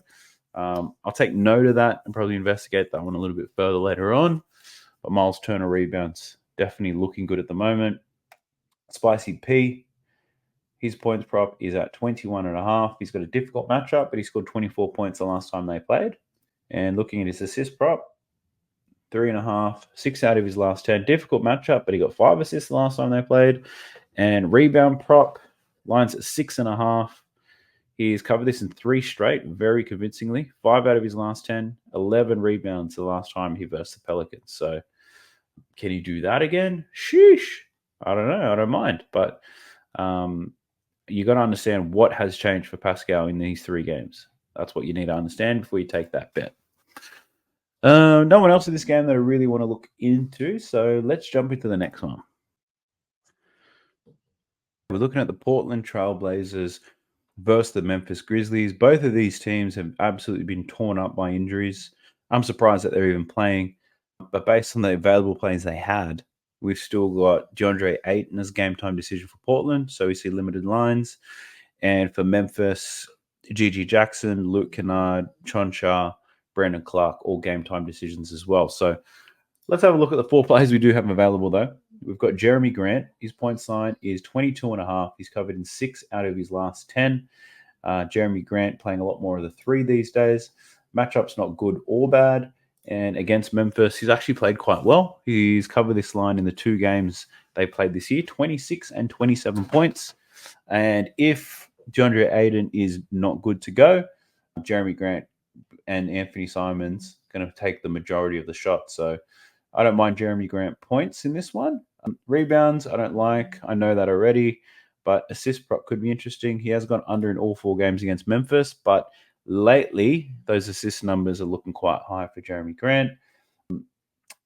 I'll take note of that and probably investigate that one a little bit further later on. But Miles Turner rebounds, definitely looking good at the moment. Spicy P, his points prop is at 21.5. He's got a difficult matchup, but he scored 24 points the last time they played. And looking at his assist prop, 3.5, 6 out of his last 10. Difficult matchup, but he got 5 assists the last time they played. And rebound prop, lines at 6.5. He's covered this in 3 straight, very convincingly. 5 out of his last 10, 11 rebounds the last time he versed the Pelicans. So can he do that again? Sheesh. I don't know. I don't mind. But you got to understand what has changed for Pascal in these 3 games. That's what you need to understand before you take that bet. No one else in this game that I really want to look into, so let's jump into the next one. We're looking at the Portland Trailblazers versus the Memphis Grizzlies. Both of these teams have absolutely been torn up by injuries. I'm surprised that they're even playing, but based on the available players they had, we've still got DeAndre Ayton as game time decision for Portland, so we see limited lines. And for Memphis, Gigi Jackson, Luke Kennard, Choncha, Brandon Clark, all game time decisions as well. So let's have a look at the 4 players we do have available, though. We've got Jeremy Grant. His points line is 22.5. He's covered in 6 out of his last 10. Jeremy Grant playing a lot more of the 3 these days. Matchup's not good or bad. And against Memphis, he's actually played quite well. He's covered this line in the 2 games they played this year, 26 and 27 points. And if DeAndre Ayton is not good to go, Jeremy Grant and Anthony Simons going to take the majority of the shots. So I don't mind Jeremy Grant points in this one. Rebounds, I don't like. I know that already. but assist prop could be interesting. He has gone under in all 4 games against Memphis, but lately those assist numbers are looking quite high for Jeremy Grant.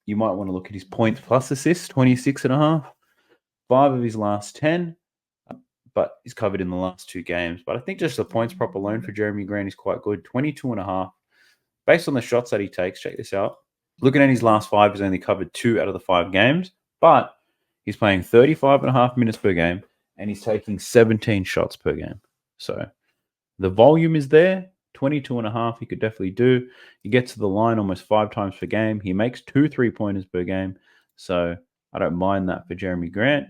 You might want to look at his points plus assists, 26.5. 5 of his last 10, but he's covered in the last 2 games. But I think just the points prop alone for Jeremy Grant is quite good, 22.5. Based on the shots that he takes, check this out. Looking at his last 5, he's only covered 2 out of the 5 games, but he's playing 35.5 minutes per game, and he's taking 17 shots per game. So the volume is there. 22.5 he could definitely do. He gets to the line almost 5 times per game. He makes 2 3-pointers per game. So I don't mind that for Jeremy Grant.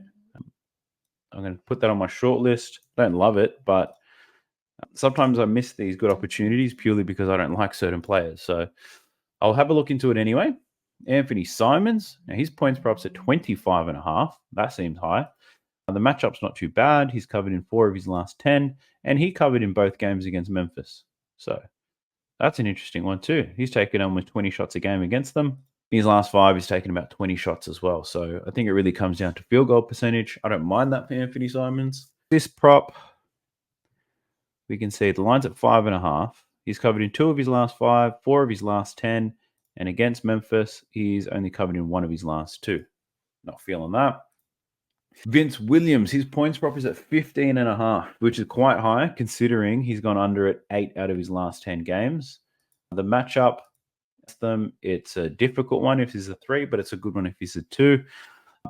I'm going to put that on my short list. Don't love it, but sometimes I miss these good opportunities purely because I don't like certain players. So I'll have a look into it anyway. Anthony Simons, now his points props at 25.5. That seems high. The matchup's not too bad. He's covered in 4 of his last 10, and he covered in both games against Memphis. So that's an interesting one too. He's taken almost 20 shots a game against them. In his last 5, he's taken about 20 shots as well. So I think it really comes down to field goal percentage. I don't mind that for Anthony Simons. This prop, we can see the line's at 5.5. He's covered in 2 of his last 5, 4 of his last 10, and against Memphis, he's only covered in 1 of his last 2. Not feeling that. Vince Williams, his points prop is at 15.5, which is quite high considering he's gone under it 8 out of his last 10 games. The matchup, it's a difficult one if he's a 3, but it's a good one if he's a 2.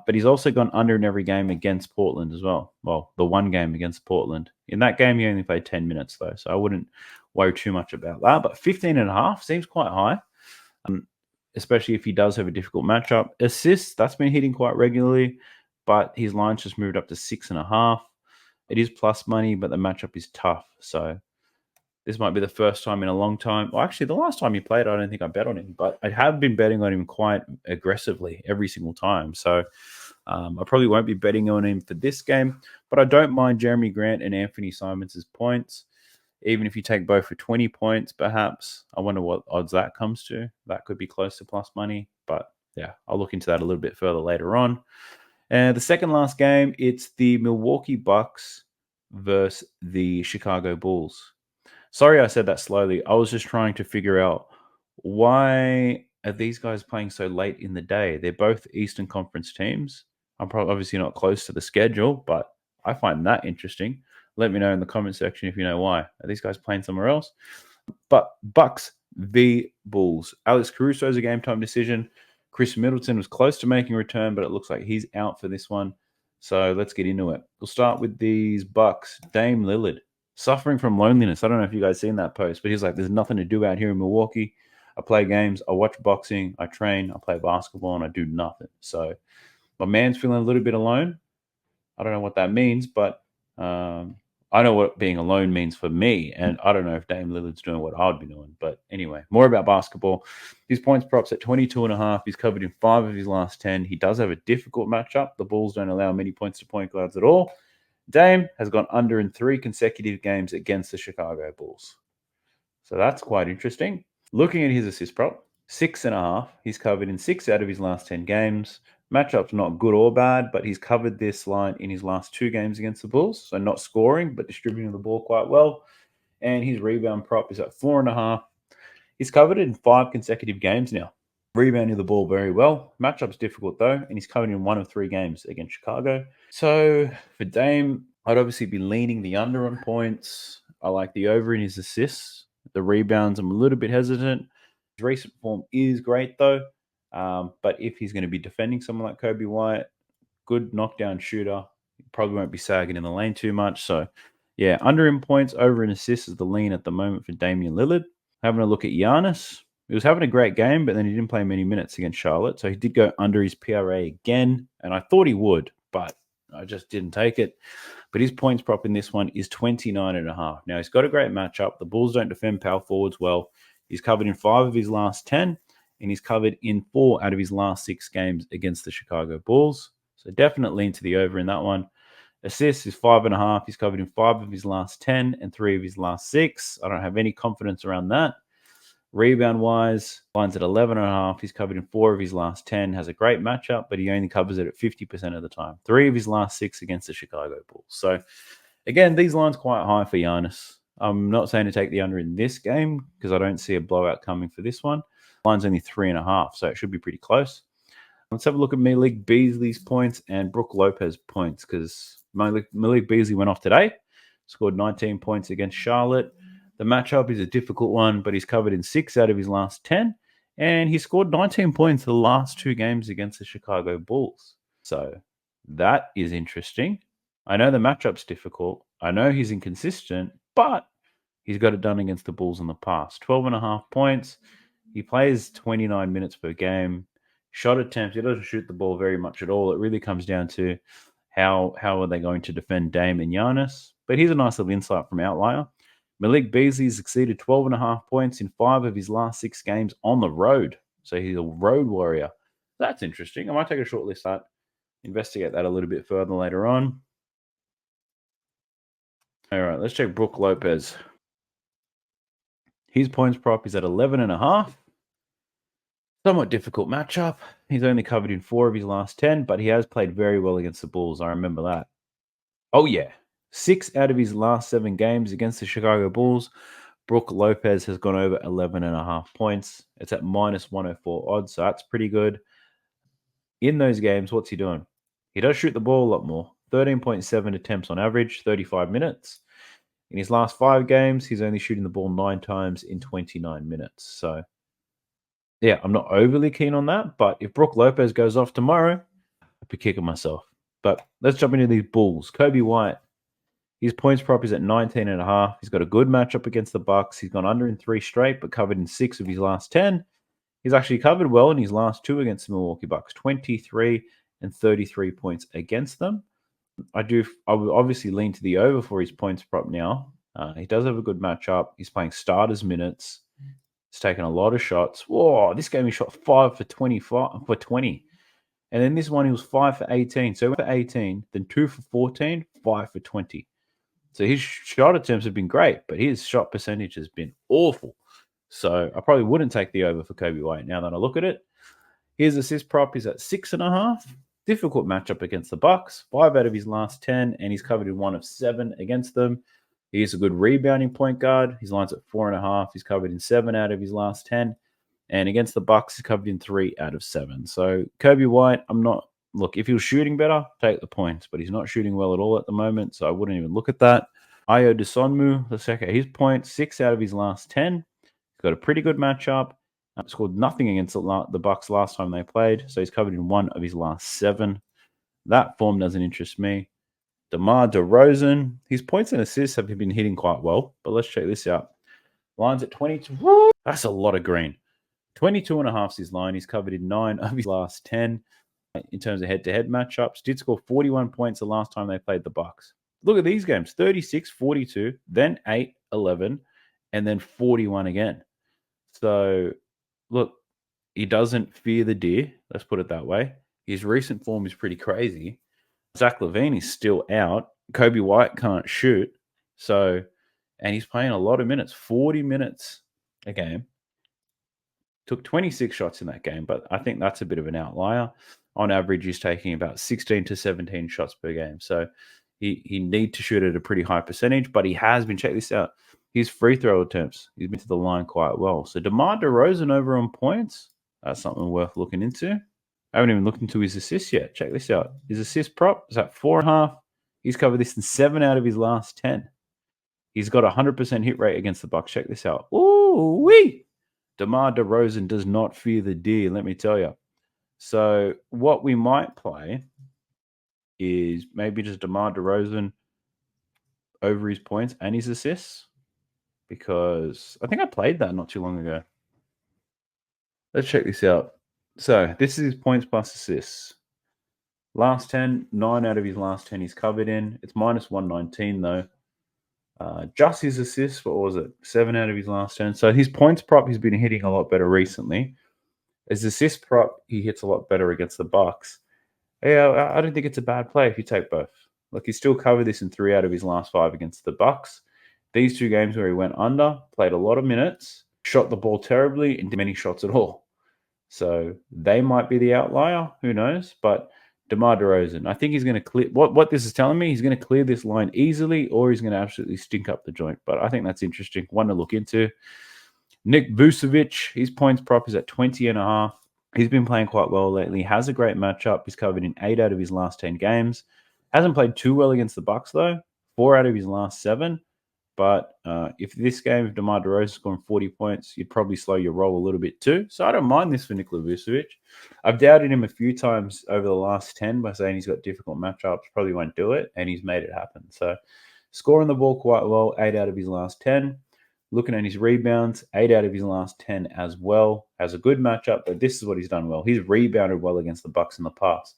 But he's also gone under in every game against Portland as well. Well, the 1 game against Portland. In that game, he only played 10 minutes though, so I wouldn't worry too much about that. But 15.5 seems quite high, especially if he does have a difficult matchup. Assists, that's been hitting quite regularly, but his line's just moved up to 6.5. It is plus money, but the matchup is tough. So this might be the first time in a long time. Well, actually, the last time he played, I don't think I bet on him, but I have been betting on him quite aggressively every single time. So I probably won't be betting on him for this game, but I don't mind Jeremy Grant and Anthony Simons' points. Even if you take both for 20 points, perhaps. I wonder what odds that comes to. That could be close to plus money, but yeah, I'll look into that a little bit further later on. And the second last game, it's the Milwaukee Bucks versus the Chicago Bulls. Sorry I said that slowly. I was just trying to figure out why are these guys playing so late in the day? They're both Eastern Conference teams. I'm probably obviously not close to the schedule, but I find that interesting. Let me know in the comment section if you know why. Are these guys playing somewhere else? But Bucks v Bulls. Alex Caruso's a game time decision. Chris Middleton was close to making a return, but it looks like he's out for this one. So let's get into it. We'll start with these Bucks. Dame Lillard, suffering from loneliness. I don't know if you guys seen that post, but he's like, there's nothing to do out here in Milwaukee. I play games, I watch boxing, I train, I play basketball, and I do nothing. So my man's feeling a little bit alone. I don't know what that means, but I know what being alone means for me, and I don't know if Dame Lillard's doing what I'd be doing. But anyway, more about basketball. His points props at 22.5. He's covered in 5 of his last 10. He does have a difficult matchup. The Bulls don't allow many points to point guards at all. Dame has gone under in 3 consecutive games against the Chicago Bulls. So that's quite interesting. Looking at his assist prop, 6.5. He's covered in 6 out of his last 10 games. Matchup's not good or bad, but he's covered this line in his last 2 games against the Bulls. So not scoring, but distributing the ball quite well. And his rebound prop is at 4.5. He's covered it in 5 consecutive games now. Rebounding the ball very well. Matchup's difficult though, and he's covered in 1 of 3 games against Chicago. So for Dame, I'd obviously be leaning the under on points. I like the over in his assists. The rebounds, I'm a little bit hesitant. His recent form is great though. But if he's going to be defending someone like Kobe White, good knockdown shooter, he probably won't be sagging in the lane too much. So yeah, under in points, over in assists is the lean at the moment for Damian Lillard. Having a look at Giannis. He was having a great game, but then he didn't play many minutes against Charlotte. So he did go under his PRA again, and I thought he would, but I just didn't take it. But his points prop in this one is 29.5. Now, he's got a great matchup. The Bulls don't defend power forwards well. He's covered in 5 of his last 10, and he's covered in 4 out of his last 6 games against the Chicago Bulls. So definitely into the over in that one. Assists is 5.5. He's covered in 5 of his last 10 and 3 of his last 6. I don't have any confidence around that. Rebound wise, line's at 11.5. He's covered in 4 of his last 10. Has a great matchup, but he only covers it at 50% of the time. 3 of his last 6 against the Chicago Bulls. So again, these lines quite high for Giannis. I'm not saying to take the under in this game because I don't see a blowout coming for this one. Line's only 3.5, so it should be pretty close. Let's have a look at Malik Beasley's points and Brook Lopez points because Malik Beasley went off today, scored 19 points against Charlotte. The matchup is a difficult one, but he's covered in 6 out of his last 10, and he scored 19 points the last 2 games against the Chicago Bulls. So that is interesting. I know the matchup's difficult. I know he's inconsistent, but he's got it done against the Bulls in the past. 12.5 points. He plays 29 minutes per game. Shot attempts, he doesn't shoot the ball very much at all. It really comes down to how are they going to defend Dame and Giannis. But here's a nice little insight from Outlier. Malik Beasley's exceeded 12.5 points in 5 of his last 6 games on the road. So he's a road warrior. That's interesting. I might take a short list of that, investigate that a little bit further later on. All right, let's check Brook Lopez. His points prop is at 11.5. Somewhat difficult matchup. He's only covered in 4 of his last 10, but he has played very well against the Bulls. I remember that. Oh, yeah. 6 out of his last 7 games against the Chicago Bulls, Brook Lopez has gone over 11.5 points. It's at minus 104 odds, so that's pretty good. In those games, what's he doing? He does shoot the ball a lot more. 13.7 attempts on average, 35 minutes. In his last 5 games, he's only shooting the ball 9 times in 29 minutes. So, yeah, I'm not overly keen on that. But if Brook Lopez goes off tomorrow, I'd be kicking myself. But let's jump into these Bulls. Kobe White, his points prop is at 19.5. He's got a good matchup against the Bucks. He's gone under in 3 straight, but covered in 6 of his last 10. He's actually covered well in his last 2 against the Milwaukee Bucks, 23 and 33 points against them. I would obviously lean to the over for his points prop now. He does have a good matchup. He's playing starters minutes. He's taken a lot of shots. Whoa, this game he shot 5 for 20. And then this one he was 5 for 18. So for 18, then 2 for 14, 5 for 20. So his shot attempts have been great, but his shot percentage has been awful. So I probably wouldn't take the over for Kobe White now that I look at it. His assist prop is at 6.5. Difficult matchup against the Bucks. 5 out of his last 10, and he's covered in 1 of 7 against them. He is a good rebounding point guard. His line's at 4.5. He's covered in 7 out of his last 10. And against the Bucks, he's covered in 3 out of 7. So Kobe White, look, if he was shooting better, take the points. But he's not shooting well at all at the moment, so I wouldn't even look at that. Ayo Dosunmu, let's check out his points. 6 out of his last 10. He's got a pretty good matchup. Scored nothing against the Bucks last time they played, so he's covered in 1 of his last 7. That form doesn't interest me. DeMar DeRozan, his points and assists have been hitting quite well, but let's check this out. Line's at 22. That's a lot of green. 22.5 is his line. He's covered in 9 of his last 10 in terms of head-to-head matchups. Did score 41 points the last time they played the Bucks. Look at these games. 36, 42, then 8, 11, and then 41 again. So, look, he doesn't fear the deer. Let's put it that way. His recent form is pretty crazy. Zach LaVine is still out. Kobe White can't shoot. So, and he's playing a lot of minutes, 40 minutes a game. Took 26 shots in that game, but I think that's a bit of an outlier. On average, he's taking about 16 to 17 shots per game. So he need to shoot at a pretty high percentage, but he has been, check this out, his free throw attempts, he's been to the line quite well. So DeMar DeRozan over on points, that's something worth looking into. I haven't even looked into his assists yet. Check this out. His assist prop is at 4.5. He's covered this in 7 out of his last 10. He's got a 100% hit rate against the Bucks. Check this out. Ooh-wee! DeMar DeRozan does not fear the deer, let me tell you. So what we might play is maybe just DeMar DeRozan over his points and his assists, because I think I played that not too long ago. Let's check this out. So this is his points plus assists. Last 10, 9 out of his last 10 he's covered in. It's minus 119 though. Just his assists, what was it? 7 out of his last 10. So his points prop, he's been hitting a lot better recently. His assist prop, he hits a lot better against the Bucks. Yeah, I don't think it's a bad play if you take both. Look, he still covered this in 3 out of his last 5 against the Bucks. These 2 games where he went under, played a lot of minutes, shot the ball terribly and did many shots at all. So they might be the outlier. Who knows? But DeMar DeRozan, I think he's going to clear. What this is telling me, he's going to clear this line easily, or he's going to absolutely stink up the joint. But I think that's interesting. One to look into. Nick Vucevic, his points prop is at 20.5. He's been playing quite well lately. Has a great matchup. He's covered in 8 out of his last 10 games. Hasn't played too well against the Bucks though. 4 out of his last 7. But if this game, if DeMar DeRozan scoring 40 points, you'd probably slow your roll a little bit too. So I don't mind this for Nikola Vucevic. I've doubted him a few times over the last 10 by saying he's got difficult matchups, probably won't do it, and he's made it happen. So scoring the ball quite well, 8 out of his last 10. Looking at his rebounds, 8 out of his last 10 as well. Has a good matchup, but this is what he's done well. He's rebounded well against the Bucks in the past.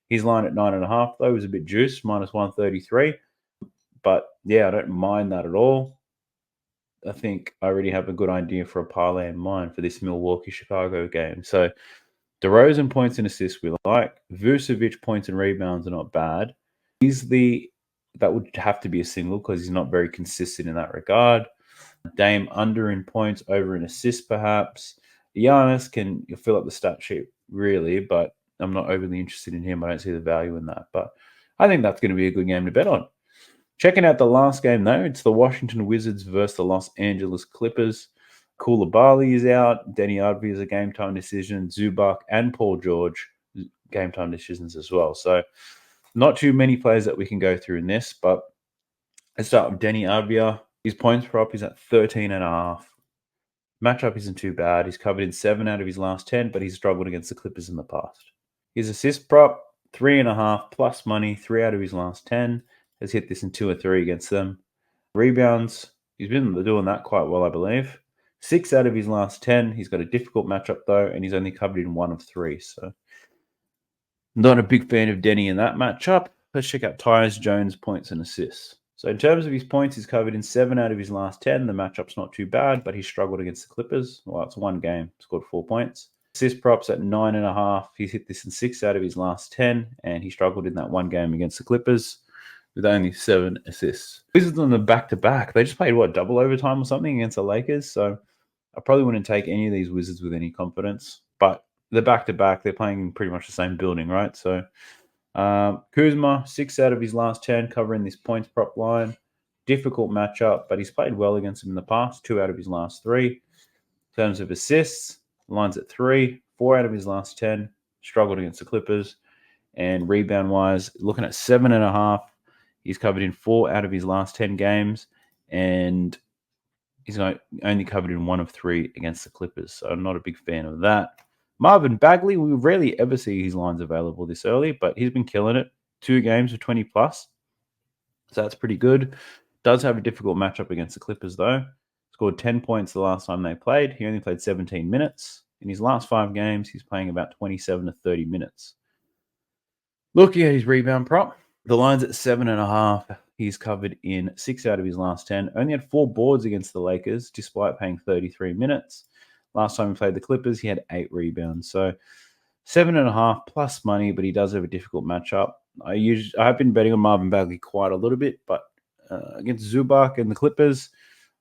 His line at 9.5, though, was a bit juiced, minus 133. But yeah, I don't mind that at all. I think I already have a good idea for a parlay in mind for this Milwaukee-Chicago game. So DeRozan points and assists we like. Vucevic points and rebounds are not bad. That would have to be a single because he's not very consistent in that regard. Dame under in points, over in assists perhaps. Giannis can fill up the stat sheet really, but I'm not overly interested in him. I don't see the value in that. But I think that's going to be a good game to bet on. Checking out the last game, though, it's the Washington Wizards versus the Los Angeles Clippers. Koulibaly is out. Denny Advi is a game-time decision. Zubac and Paul George, game-time decisions as well. So not too many players that we can go through in this, but let's start with Denny Advi. His points prop is at 13.5. Matchup isn't too bad. He's covered in 7 out of his last 10, but he's struggled against the Clippers in the past. His assist prop, 3.5 plus money, 3 out of his last 10. Has hit this in 2 or 3 against them. Rebounds, he's been doing that quite well, I believe. 6 out of his last 10. He's got a difficult matchup, though, and he's only covered in 1 of 3. So not a big fan of Denny in that matchup. Let's check out Tyus Jones' points and assists. So in terms of his points, he's covered in 7 out of his last 10. The matchup's not too bad, but he struggled against the Clippers. Well, it's one game, scored 4 points. Assist props at 9.5. He's hit this in 6 out of his last 10, and he struggled in that one game against the Clippers with only 7 assists. Wizards on the back-to-back. They just played, double overtime or something against the Lakers? So I probably wouldn't take any of these Wizards with any confidence. But the back-to-back, they're playing in pretty much the same building, right? So Kuzma, 6 out of his last 10, covering this points prop line. Difficult matchup, but he's played well against him in the past. 2 out of his last 3. In terms of assists, line's at 3. 4 out of his last 10. Struggled against the Clippers. And rebound-wise, looking at 7.5. He's covered in 4 out of his last 10 games, and he's only covered in 1 of 3 against the Clippers. So I'm not a big fan of that. Marvin Bagley, we rarely ever see his lines available this early, but he's been killing it. 2 games of 20 plus. So that's pretty good. Does have a difficult matchup against the Clippers, though. Scored 10 points the last time they played. He only played 17 minutes. In his last 5 games, he's playing about 27 to 30 minutes. Looking at his rebound prop, the line's at 7.5. He's covered in 6 out of his last 10. Only had 4 boards against the Lakers, despite playing 33 minutes. Last time he played the Clippers, he had 8 rebounds. So 7.5 plus money, but he does have a difficult matchup. I've been betting on Marvin Bagley quite a little bit, but against Zubac and the Clippers,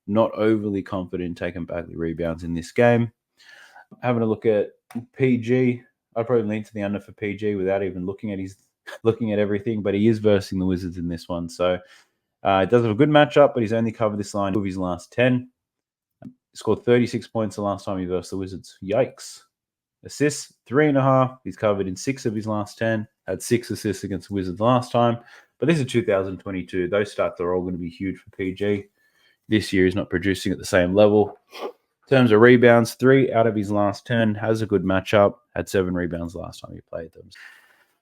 not overly confident in taking Bagley rebounds in this game. Having a look at PG, I'd probably lean to the under for PG without even looking at everything, but he is versing the Wizards in this one. So it does have a good matchup, but he's only covered this line of his last 10. He scored 36 points the last time he versed the Wizards. Yikes. Assists, 3.5. He's covered in 6 of his last 10. Had 6 assists against the Wizards last time. But this is 2022. Those stats are all going to be huge for PG. This year he's not producing at the same level. In terms of rebounds, 3 out of his last 10. Has a good matchup. Had 7 rebounds last time he played them.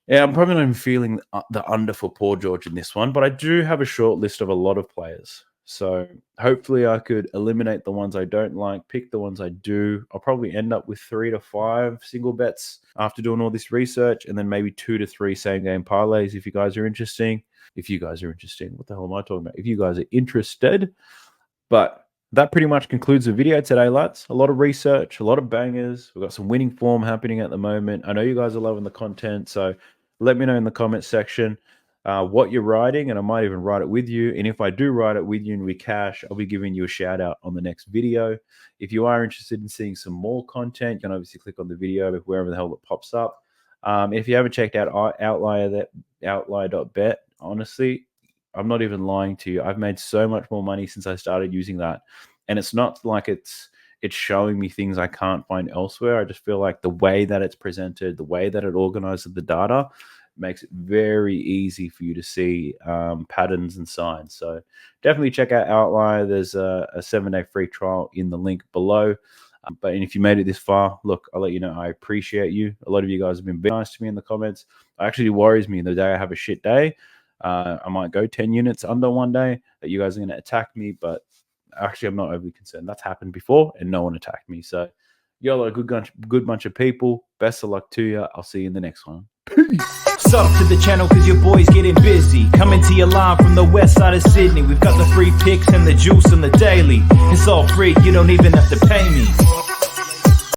Yeah, I'm probably not even feeling the under for Paul George in this one, but I do have a short list of a lot of players. So hopefully I could eliminate the ones I don't like, pick the ones I do. I'll probably end up with 3 to 5 single bets after doing all this research, and then maybe 2 to 3 same game parlays if you guys are interested. What the hell am I talking about? If you guys are interested. But that pretty much concludes the video today, lads. A lot of research, a lot of bangers. We've got some winning form happening at the moment. I know you guys are loving the content, so let me know in the comments section. what you're riding, and I might even ride it with you. And if I do ride it with you and we cash, I'll be giving you a shout out on the next video. If you are interested in seeing some more content, you can obviously click on the video wherever the hell it pops up. If you haven't checked out outlier.bet, honestly, I'm not even lying to you. I've made so much more money since I started using that. And it's not like it's showing me things I can't find elsewhere. I just feel like the way that it's presented, the way that it organizes the data, makes it very easy for you to see patterns and signs. So definitely check out Outlier. There's a 7-day free trial in the link below. But if you made it this far, look, I'll let you know I appreciate you. A lot of you guys have been very nice to me in the comments. It actually worries me the day I have a shit day. I might go 10 units under one day that you guys are going to attack me, but actually I'm not overly concerned. That's happened before and no one attacked me. So y'all are a good bunch of people. Best of luck to you. I'll see you in the next one. Sub to the channel cause your boy's getting busy. Coming to your line from the west side of Sydney. We've got the free picks and the juice on the daily. It's all free, you don't even have to pay me.